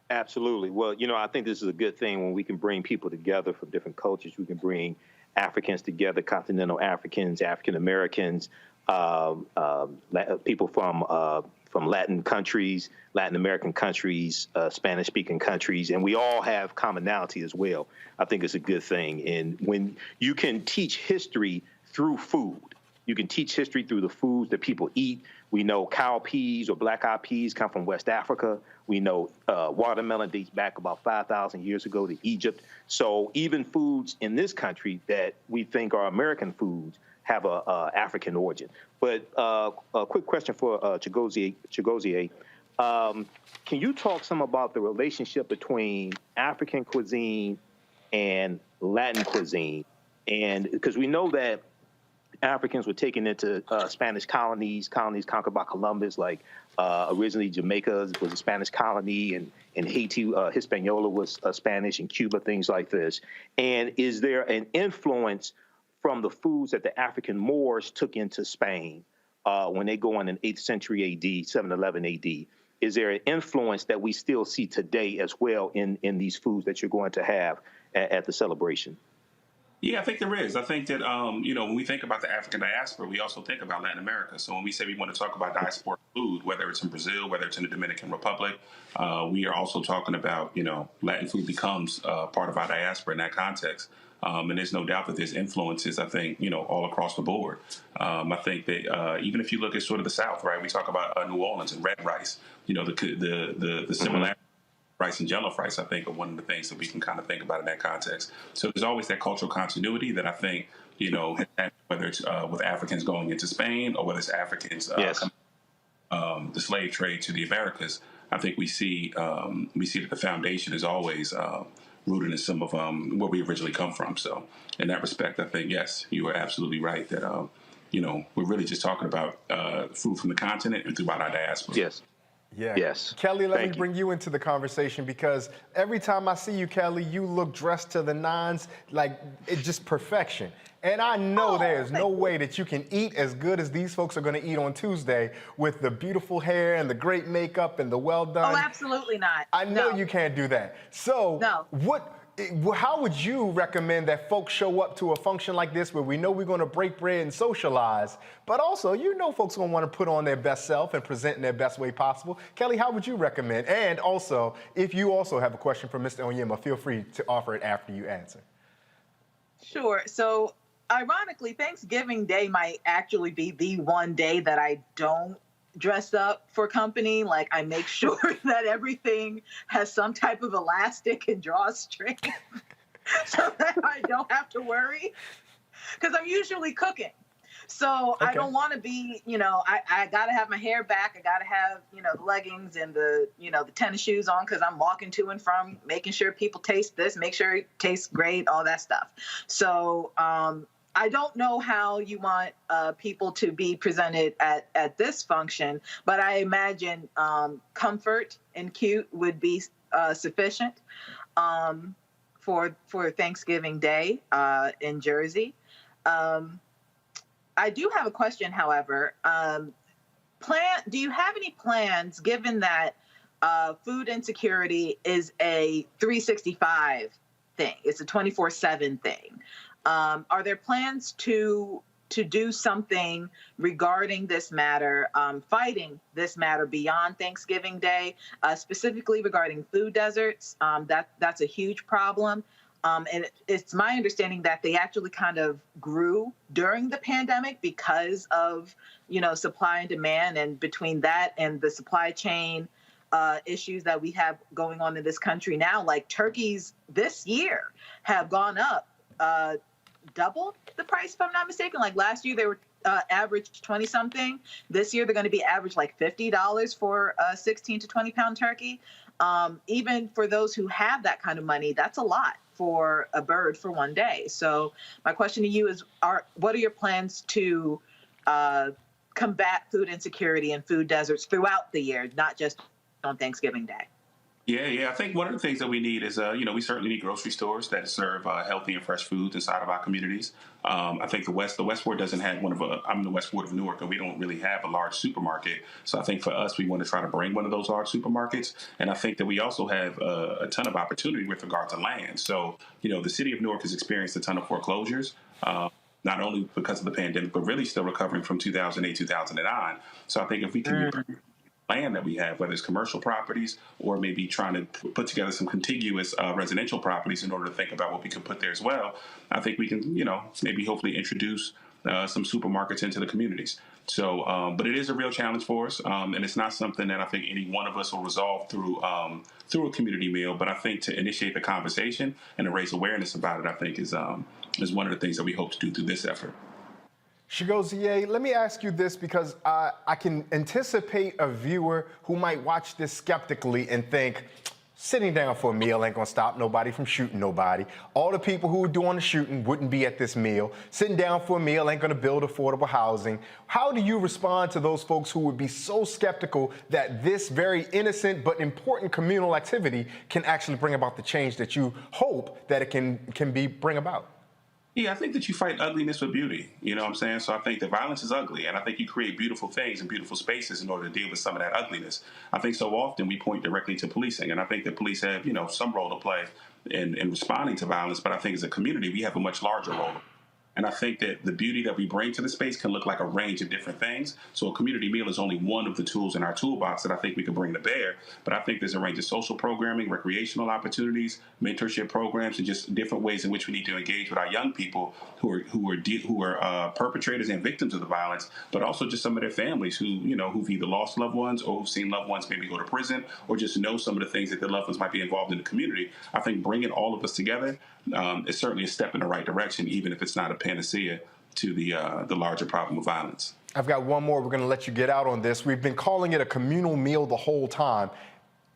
Absolutely. Well, I think this is a good thing when we can bring people together from different cultures. We can bring Africans together, continental Africans, African Americans, people from Latin countries, Latin American countries, Spanish-speaking countries, and we all have commonality as well. I think it's a good thing. And when you can teach history through food, you can teach history through the foods that people eat. We know cow peas or black-eyed peas come from West Africa. We know watermelon dates back about 5,000 years ago to Egypt. So even foods in this country that we think are American foods have a African origin. But a quick question for Chigozie. Can you talk some about the relationship between African cuisine and Latin cuisine? And because we know that Africans were taken into Spanish colonies conquered by Columbus, like originally Jamaica was a Spanish colony, and Haiti, Hispaniola was Spanish, and Cuba, things like this. And is there an influence from the foods that the African Moors took into Spain when they go on in 8th century AD, 711 AD? Is there an influence that we still see today as well in these foods that you're going to have at the celebration? Yeah, I think there is. I think that, when we think about the African diaspora, we also think about Latin America. So when we say we want to talk about diaspora food, whether it's in Brazil, whether it's in the Dominican Republic, we are also talking about, Latin food becomes part of our diaspora in that context. And there's no doubt that there's influences, I think, all across the board. I think that even if you look at sort of the South, right, we talk about New Orleans and red rice, the similarity. Rice and jollof rice, I think, are one of the things that we can kind of think about in that context. So there's always that cultural continuity that I think, whether it's with Africans going into Spain or whether it's Africans the slave trade to the Americas. I think we see that the foundation is always rooted in some of where we originally come from. So in that respect, I think, yes, you are absolutely right that, we're really just talking about food from the continent and throughout our diaspora. Yes. Yeah. Yes. Kelly, let me bring you into the conversation, because every time I see you, Kelly, you look dressed to the nines, like it's just perfection. And I know there's no way that you can eat as good as these folks are going to eat on Tuesday with the beautiful hair and the great makeup and the well done. Oh, absolutely not. I know you can't do that. So how would you recommend that folks show up to a function like this where we know we're going to break bread and socialize, but also folks are going to want to put on their best self and present in their best way possible? Kelly, how would you recommend? And also, if you also have a question for Mr. Onyema, feel free to offer it after you answer. Sure. So ironically, Thanksgiving Day might actually be the one day that I don't dress up for company. Like, I make sure that everything has some type of elastic and drawstring so that I don't have to worry, because I'm usually cooking. So I don't want to be, I got to have my hair back. I got to have, the leggings and the tennis shoes on, because I'm walking to and from, making sure people taste this, make sure it tastes great, all that stuff. So I don't know how you want people to be presented at this function, but I imagine comfort and cute would be sufficient for Thanksgiving Day in Jersey. I do have a question, however. Do you have any plans, given that food insecurity is a 365 thing, it's a 24/7 thing? Are there plans to do something regarding this matter, fighting this matter beyond Thanksgiving Day, specifically regarding food deserts? That's a huge problem. And it's my understanding that they actually kind of grew during the pandemic because of, supply and demand, and between that and the supply chain issues that we have going on in this country now, like turkeys this year have gone up double the price, if I'm not mistaken. Like last year they were average 20 something. This year they're going to be average like $50 for a 16 to 20 pound turkey. Even for those who have that kind of money, that's a lot for a bird for one day. So my question to you is, what are your plans to combat food insecurity and food deserts throughout the year, not just on Thanksgiving Day? Yeah. I think one of the things that we need is, we certainly need grocery stores that serve healthy and fresh foods inside of our communities. I think the West Ward doesn't have I'm the West Ward of Newark, and we don't really have a large supermarket. So I think for us, we want to try to bring one of those large supermarkets. And I think that we also have a ton of opportunity with regard to land. So, the city of Newark has experienced a ton of foreclosures. Not only because of the pandemic, but really still recovering from 2008, 2009. So I think if we can land that we have, whether it's commercial properties or maybe trying to put together some contiguous residential properties in order to think about what we can put there as well, I think we can, maybe hopefully introduce some supermarkets into the communities. So, but it is a real challenge for us, and it's not something that I think any one of us will resolve through a community meal. But I think to initiate the conversation and to raise awareness about it, I think is one of the things that we hope to do through this effort. Chigozie, let me ask you this, because I can anticipate a viewer who might watch this skeptically and think, sitting down for a meal ain't gonna stop nobody from shooting nobody. All the people who are doing the shooting wouldn't be at this meal. Sitting down for a meal ain't gonna build affordable housing. How do you respond to those folks who would be so skeptical that this very innocent but important communal activity can actually bring about the change that you hope that it can bring about? Yeah, I think that you fight ugliness with beauty. You know what I'm saying? So I think that violence is ugly, and I think you create beautiful things and beautiful spaces in order to deal with some of that ugliness. I think so often we point directly to policing, and I think that police have, some role to play in responding to violence, but I think as a community, we have a much larger role. And I think that the beauty that we bring to the space can look like a range of different things. So a community meal is only one of the tools in our toolbox that I think we can bring to bear. But I think there's a range of social programming, recreational opportunities, mentorship programs, and just different ways in which we need to engage with our young people who are perpetrators and victims of the violence, but also just some of their families who've either lost loved ones or who've seen loved ones maybe go to prison, or just know some of the things that their loved ones might be involved in the community. I think bringing all of us together is certainly a step in the right direction, even if it's not a panacea to the larger problem of violence. I've got one more. We're going to let you get out on this. We've been calling it a communal meal the whole time,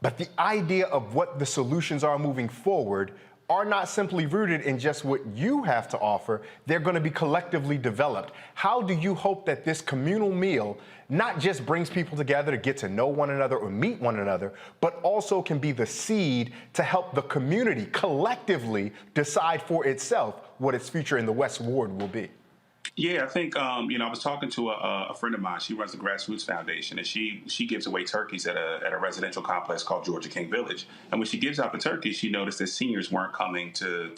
but the idea of what the solutions are moving forward are not simply rooted in just what you have to offer. They're going to be collectively developed. How do you hope that this communal meal not just brings people together to get to know one another or meet one another, but also can be the seed to help the community collectively decide for itself what its future in the West Ward will be? Yeah, I think I was talking to a friend of mine. She runs the Grassroots Foundation, and she gives away turkeys at a residential complex called Georgia King Village. And when she gives out the turkeys, she noticed that seniors weren't coming to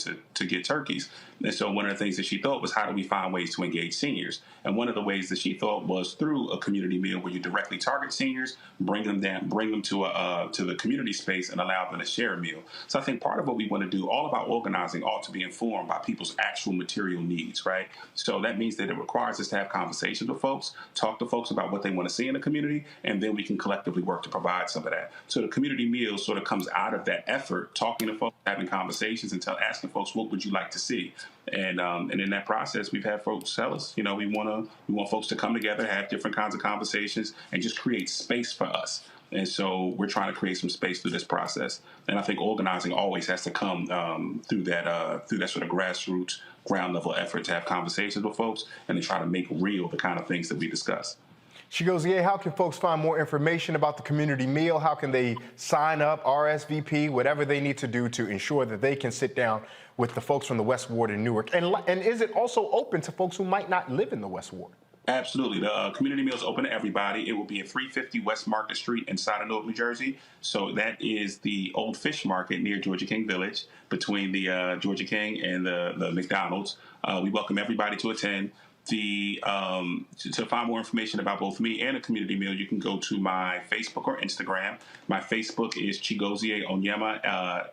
get turkeys. And so one of the things that she thought was, how do we find ways to engage seniors? And one of the ways that she thought was through a community meal where you directly target seniors, bring them to the community space, and allow them to share a meal. So I think part of what we want to do, all of our organizing ought to be informed by people's actual material needs, right? So that means that it requires us to have conversations with folks, talk to folks about what they want to see in the community, and then we can collectively work to provide some of that. So the community meal sort of comes out of that effort, talking to folks, having conversations, and asking folks, what would you like to see? And in that process, we've had folks tell us, we want folks to come together, have different kinds of conversations, and just create space for us. And so we're trying to create some space through this process. And I think organizing always has to come through that sort of grassroots, ground level effort to have conversations with folks and to try to make real the kind of things that we discuss. Chigozie, how can folks find more information about the community meal? How can they sign up, RSVP, whatever they need to do to ensure that they can sit down with the folks from the West Ward in Newark? And is it also open to folks who might not live in the West Ward? Absolutely. The community meal is open to everybody. It will be at 350 West Market Street inside of Newark, New Jersey. So that is the old fish market near Georgia King Village, between the Georgia King and the McDonald's. We welcome everybody to attend. To find more information about both me and the community meal, you can go to my Facebook or Instagram. My Facebook is Chigozie Onyema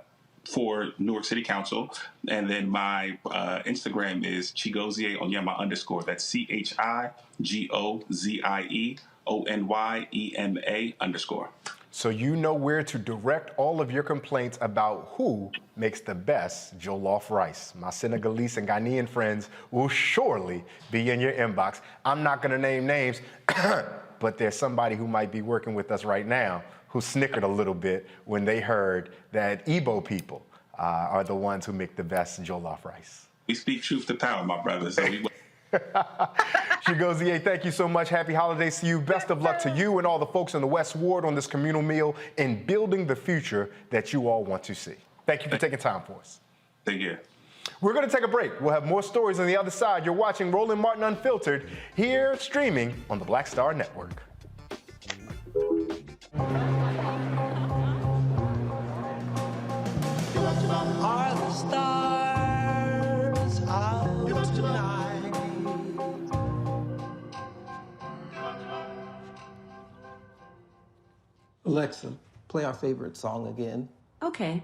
for Newark City Council, and then my Instagram is Chigozie Onyema _. That's CHIGOZIEONYEMA _. So you know where to direct all of your complaints about who makes the best jollof rice. My Senegalese and Ghanaian friends will surely be in your inbox. I'm not going to name names, but there's somebody who might be working with us right now who snickered a little bit when they heard that Igbo people are the ones who make the best jollof rice. We speak truth to power, my brother. So Chigozie, thank you so much. Happy holidays to you. Best of luck to you and all the folks in the West Ward on this communal meal in building the future that you all want to see. Thank you for taking time for us. Thank you. We're going to take a break. We'll have more stories on the other side. You're watching Roland Martin Unfiltered, here streaming on the Black Star Network. Are the stars out tonight? Alexa, play our favorite song again. Okay.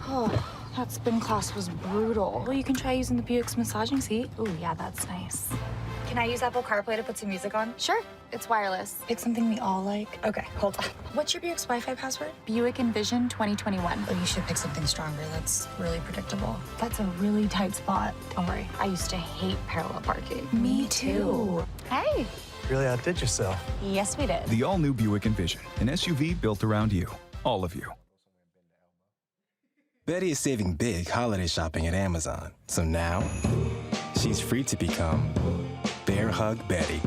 Oh, that spin class was brutal. Well, you can try using the Buick's massaging seat. Oh, yeah, that's nice. Can I use Apple CarPlay to put some music on? Sure. It's wireless. It's something we all like. Okay, hold on. What's your Buick's Wi-Fi password? Buick Envision 2021. Oh, you should pick something stronger. That's really predictable. That's a really tight spot. Don't worry. I used to hate parallel parking. Me too. Hey. Really outdid yourself. Yes, we did. The all-new Buick Envision, an SUV built around you, all of you. Betty is saving big holiday shopping at Amazon. So now, she's free to become Bear Hug Betty.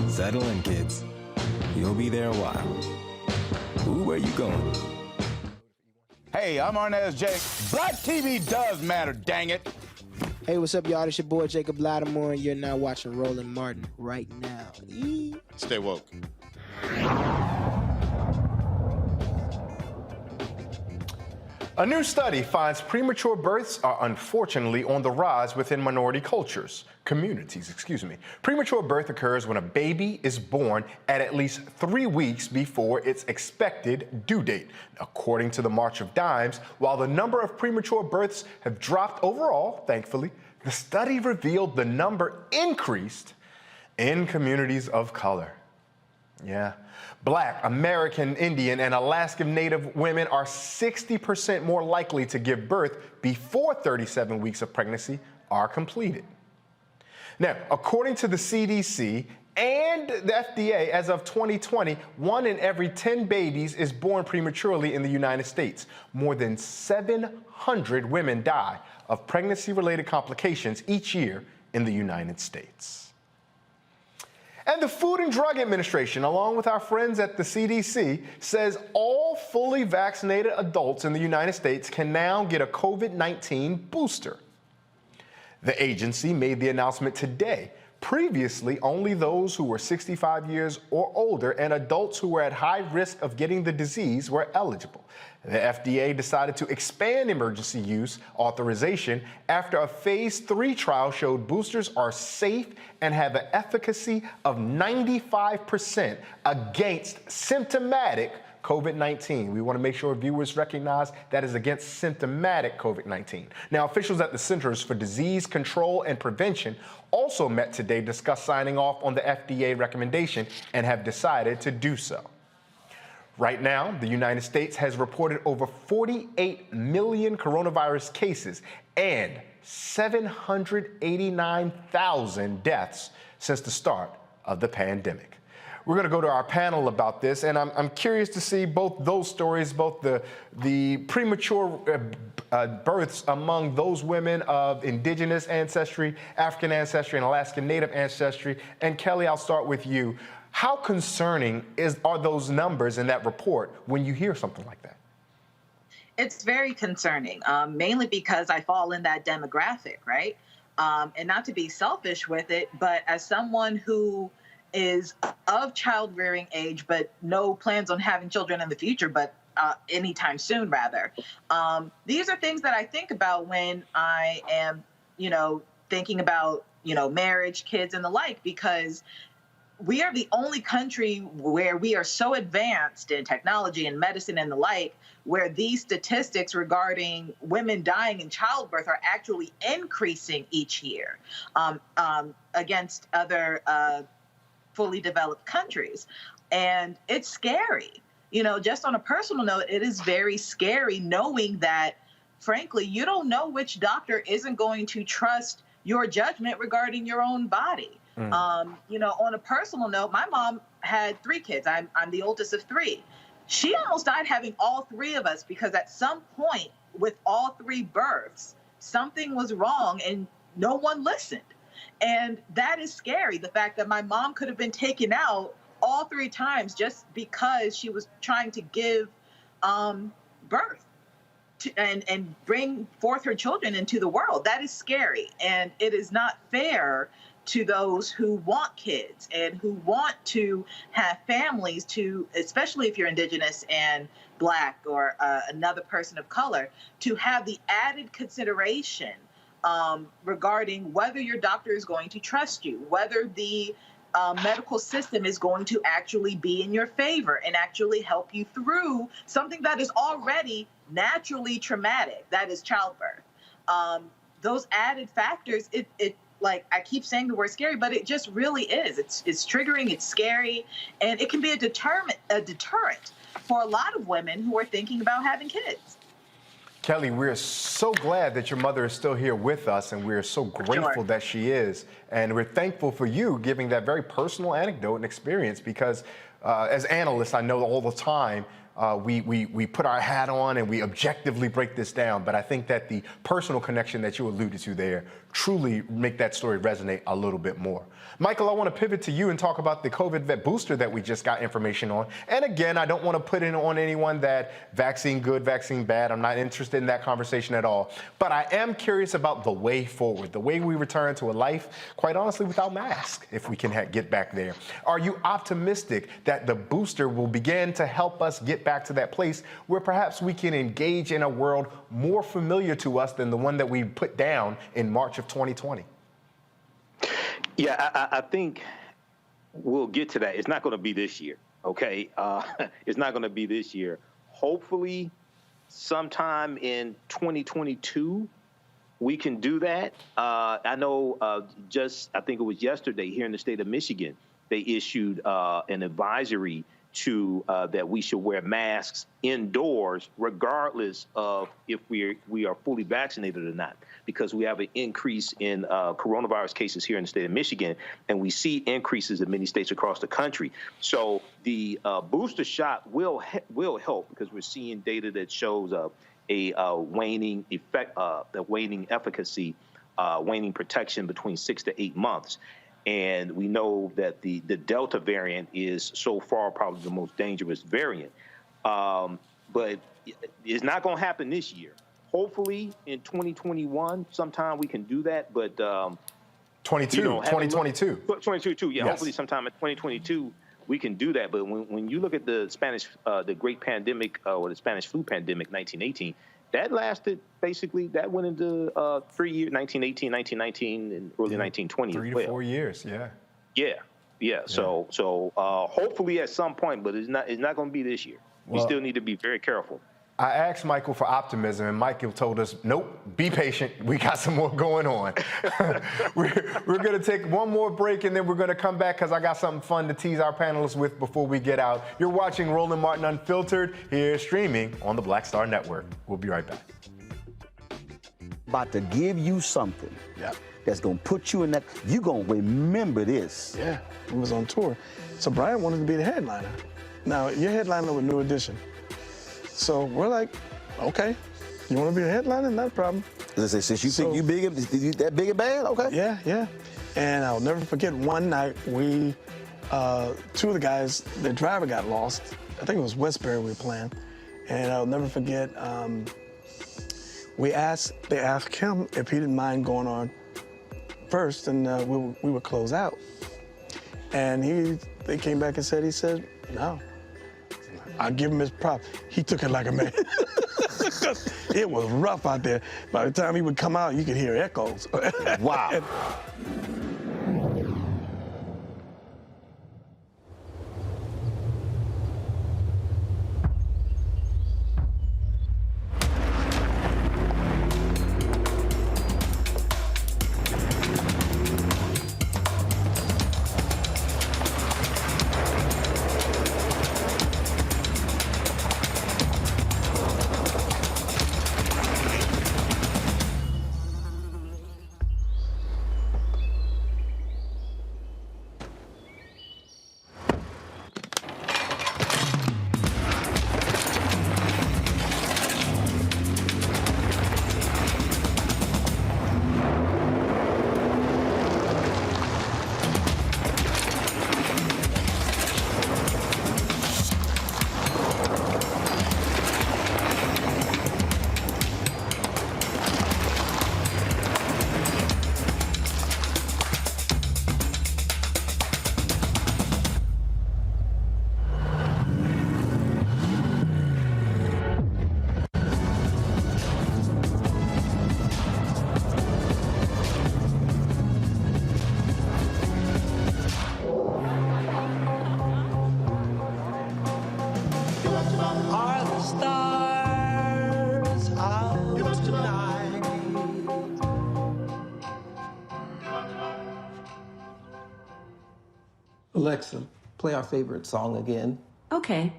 Settle in, kids. You'll be there a while. Ooh, where you going? Hey, I'm Arnez Jake. Black TV does matter, dang it. Hey, what's up, y'all? It's your boy Jacob Lattimore, and you're now watching Roland Martin right now. Stay woke. A new study finds premature births are unfortunately on the rise within communities. Premature birth occurs when a baby is born at least 3 weeks before its expected due date. According to the March of Dimes, while the number of premature births have dropped overall, thankfully, the study revealed the number increased in communities of color. Yeah. Black, American, Indian, and Alaskan Native women are 60% more likely to give birth before 37 weeks of pregnancy are completed. Now, according to the CDC and the FDA, as of 2020, 1 in every 10 babies is born prematurely in the United States. More than 700 women die of pregnancy-related complications each year in the United States. And the Food and Drug Administration, along with our friends at the CDC, says all fully vaccinated adults in the United States can now get a COVID-19 booster. The agency made the announcement today. Previously, only those who were 65 years or older and adults who were at high risk of getting the disease were eligible. The FDA decided to expand emergency use authorization after a phase 3 trial showed boosters are safe and have an efficacy of 95% against symptomatic COVID-19. We want to make sure viewers recognize that is against symptomatic COVID-19. Now, officials at the Centers for Disease Control and Prevention also met today to discuss signing off on the FDA recommendation and have decided to do so. Right now, the United States has reported over 48 million coronavirus cases and 789,000 deaths since the start of the pandemic. We're going to go to our panel about this, and I'm curious to see both those stories, both the premature births among those women of indigenous ancestry, African ancestry, and Alaskan Native ancestry. And Kelly, I'll start with you. How concerning are those numbers in that report when you hear something like that? It's very concerning, mainly because I fall in that demographic, right? And not to be selfish with it, but as someone who is of child-rearing age, but no plans on having children in the future, but anytime soon, rather. These are things that I think about when I am, thinking about, marriage, kids, and the like, because we are the only country where we are so advanced in technology and medicine and the like, where these statistics regarding women dying in childbirth are actually increasing each year against other fully developed countries. And it's scary. Just on a personal note, it is very scary knowing that, frankly, you don't know which doctor isn't going to trust your judgment regarding your own body. On a personal note, my mom had 3 kids. I'm the oldest of 3. She almost died having all 3 of us because at some point with all 3 births, something was wrong and no one listened. And that is scary. The fact that my mom could have been taken out all 3 times just because she was trying to give birth and bring forth her children into the world. That is scary. And it is not fair to those who want kids and who want to have families, especially if you're indigenous and Black or another person of color, to have the added consideration regarding whether your doctor is going to trust you, whether the medical system is going to actually be in your favor and actually help you through something that is already naturally traumatic, that is childbirth. Those added factors, like I keep saying the word scary, but it just really is. It's triggering, it's scary, and it can be a deterrent for a lot of women who are thinking about having kids. Kelly, we're so glad that your mother is still here with us, and we're so grateful that she is. And we're thankful for you giving that very personal anecdote and experience because as analysts, I know all the time, we put our hat on and we objectively break this down. But I think that the personal connection that you alluded to there truly make that story resonate a little bit more. Michael, I want to pivot to you and talk about the COVID vet booster that we just got information on. And again, I don't want to put in on anyone that vaccine good, vaccine bad. I'm not interested in that conversation at all. But I am curious about the way forward, the way we return to a life, quite honestly, without masks, if we can get back there. Are you optimistic that the booster will begin to help us get back to that place where perhaps we can engage in a world more familiar to us than the one that we put down in March of 2020? Yeah, I think we'll get to that. It's not going to be this year, okay? It's not going to be this year. Hopefully, sometime in 2022, we can do that. I know I think it was yesterday here in the state of Michigan, they issued an advisory to that we should wear masks indoors, regardless of if we are fully vaccinated or not, because we have an increase in coronavirus cases here in the state of Michigan, and we see increases in many states across the country. So the booster shot will help because we're seeing data that shows a waning effect, the waning efficacy, waning protection between 6 to 8 months. And we know that the Delta variant is so far probably the most dangerous variant. But it's not going to happen this year. Hopefully in 2021, sometime we can do that. But 2022. 2022, yeah. Yes. Hopefully sometime in 2022 we can do that. But when you look at the the Great Pandemic or the Spanish flu pandemic, 1918, that lasted basically, that went into 3 years, 1918, 1919, and early 1920 3 as to well. 4 years, yeah. Yeah. So hopefully at some point, but it's not going to be this year. We still need to be very careful. I asked Michael for optimism, and Michael told us, nope, be patient. We got some more going on. We're going to take one more break, and then we're going to come back because I got something fun to tease our panelists with before we get out. You're watching Roland Martin Unfiltered here streaming on the Black Star Network. We'll be right back. About to give you something that's going to put you in that. You're going to remember this. Yeah, we was on tour. So Brian wanted to be the headliner. Now, you're headliner with New Edition. So we're like, okay, you want to be a headliner? Not a problem. Since you think you big, that big and bad? Okay. Yeah. And I'll never forget one night we, two of the guys, the driver got lost. I think it was Westbury we were playing. And I'll never forget, they asked him if he didn't mind going on first, and we would close out. And they came back and he said, no. I'll give him his prop. He took it like a man. It was rough out there. By the time he would come out, you could hear echoes. Wow. Are the stars out tonight? Alexa, play our favorite song again. Okay.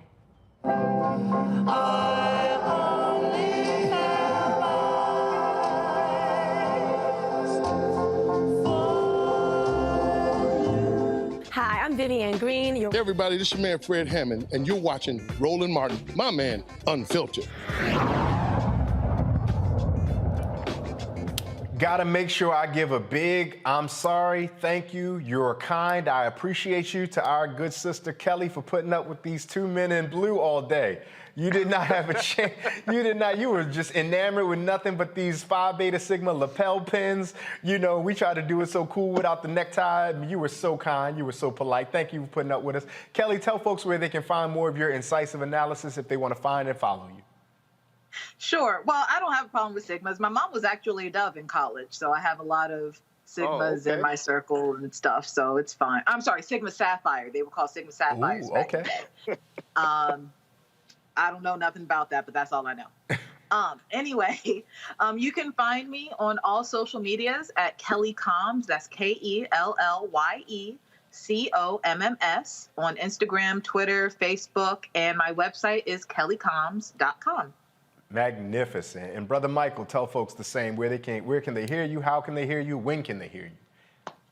Hi, I'm Vivian Green. Hey everybody, this is your man Fred Hammond, and you're watching Roland Martin, my man, Unfiltered. Gotta make sure I give a big I'm sorry, thank you, you're kind, I appreciate you to our good sister Kelly for putting up with these two men in blue all day. You did not have a chance. You were just enamored with nothing but these Phi Beta Sigma lapel pins. You know, we tried to do it so cool without the necktie. You were so kind, you were so polite. Thank you for putting up with us. Kelly, tell folks where they can find more of your incisive analysis if they want to find and follow you. Sure. Well, I don't have a problem with Sigmas. My mom was actually a Dove in college, so I have a lot of Sigmas in my circle and stuff, so it's fine. I'm sorry, Sigma Sapphire. They were called Sigma Sapphires back in the day. I don't know nothing about that, but that's all I know. Anyway, you can find me on all social medias at Kelly Combs. That's KELLYECOMMS on Instagram, Twitter, Facebook, and my website is kellycombs.com. Magnificent. And Brother Michael, tell folks the same. Where can they hear you? How can they hear you? When can they hear you?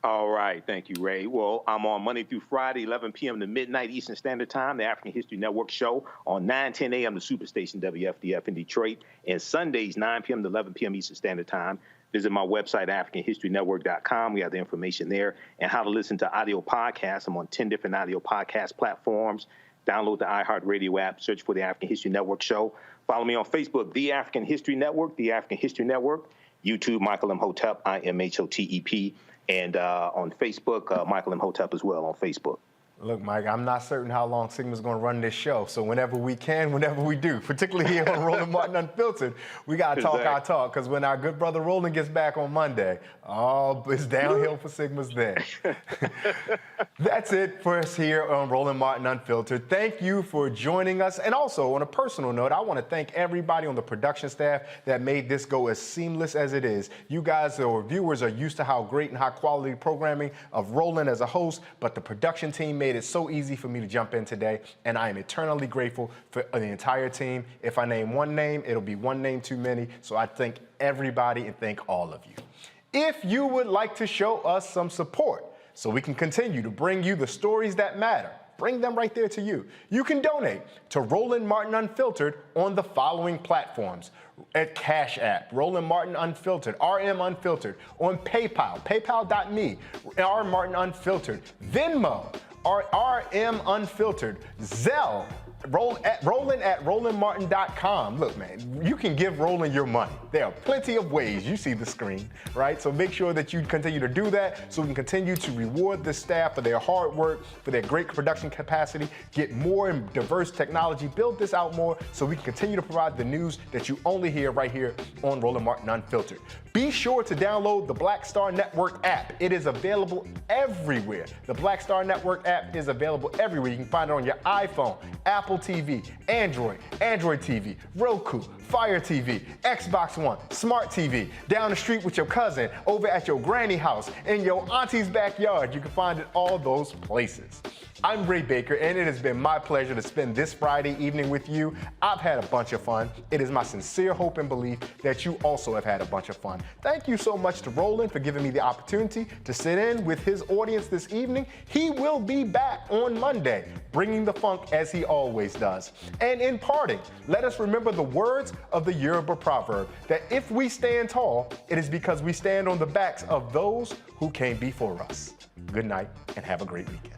All right. Thank you, Ray. Well, I'm on Monday through Friday, 11 p.m. to midnight Eastern Standard Time, the African History Network show on 9:10 a.m. the Superstation WFDF in Detroit, and Sundays, 9 p.m. to 11 p.m. Eastern Standard Time, visit my website, AfricanHistoryNetwork.com. We have the information there, and how to listen to audio podcasts. I'm on 10 different audio podcast platforms. Download the iHeartRadio app, search for the African History Network show. Follow me on Facebook, The African History Network, The African History Network. YouTube, Michael M. Hotep, IMHOTEP. And on Facebook, Michael M. Hotep as well on Facebook. Look, Mike, I'm not certain how long Sigma's going to run this show. So whenever we can, whenever we do, particularly here on Roland Martin Unfiltered, we got to talk our talk. Because when our good brother Roland gets back on Monday, it's downhill for Sigma's then. That's it for us here on Roland Martin Unfiltered. Thank you for joining us. And also, on a personal note, I want to thank everybody on the production staff that made this go as seamless as it is. You guys, or viewers, are used to how great and high quality programming of Roland as a host, but the production team made it so easy for me to jump in today, and I am eternally grateful for the entire team. If I name one name, it'll be one name too many, so I thank everybody and thank all of you. If you would like to show us some support so we can continue to bring you the stories that matter, bring them right there to you. You can donate to Roland Martin Unfiltered on the following platforms. At Cash App, Roland Martin Unfiltered, RM Unfiltered, on PayPal, paypal.me, R Martin Unfiltered, Venmo, RM Unfiltered, Zelle, Roland at RolandMartin.com. Look, man, you can give Roland your money. There are plenty of ways. You see the screen, right? So make sure that you continue to do that so we can continue to reward the staff for their hard work, for their great production capacity, get more and diverse technology, build this out more so we can continue to provide the news that you only hear right here on Roland Martin Unfiltered. Be sure to download the Black Star Network app. It is available everywhere. The Black Star Network app is available everywhere. You can find it on your iPhone, Apple TV, Android TV, Roku, Fire TV, Xbox One, Smart TV, down the street with your cousin, over at your granny house, in your auntie's backyard. You can find it all those places. I'm Ray Baker, and it has been my pleasure to spend this Friday evening with you. I've had a bunch of fun. It is my sincere hope and belief that you also have had a bunch of fun. Thank you so much to Roland for giving me the opportunity to sit in with his audience this evening. He will be back on Monday, bringing the funk as he always does. And in parting, let us remember the words of the Yoruba proverb that if we stand tall, it is because we stand on the backs of those who came before us. Good night and have a great weekend.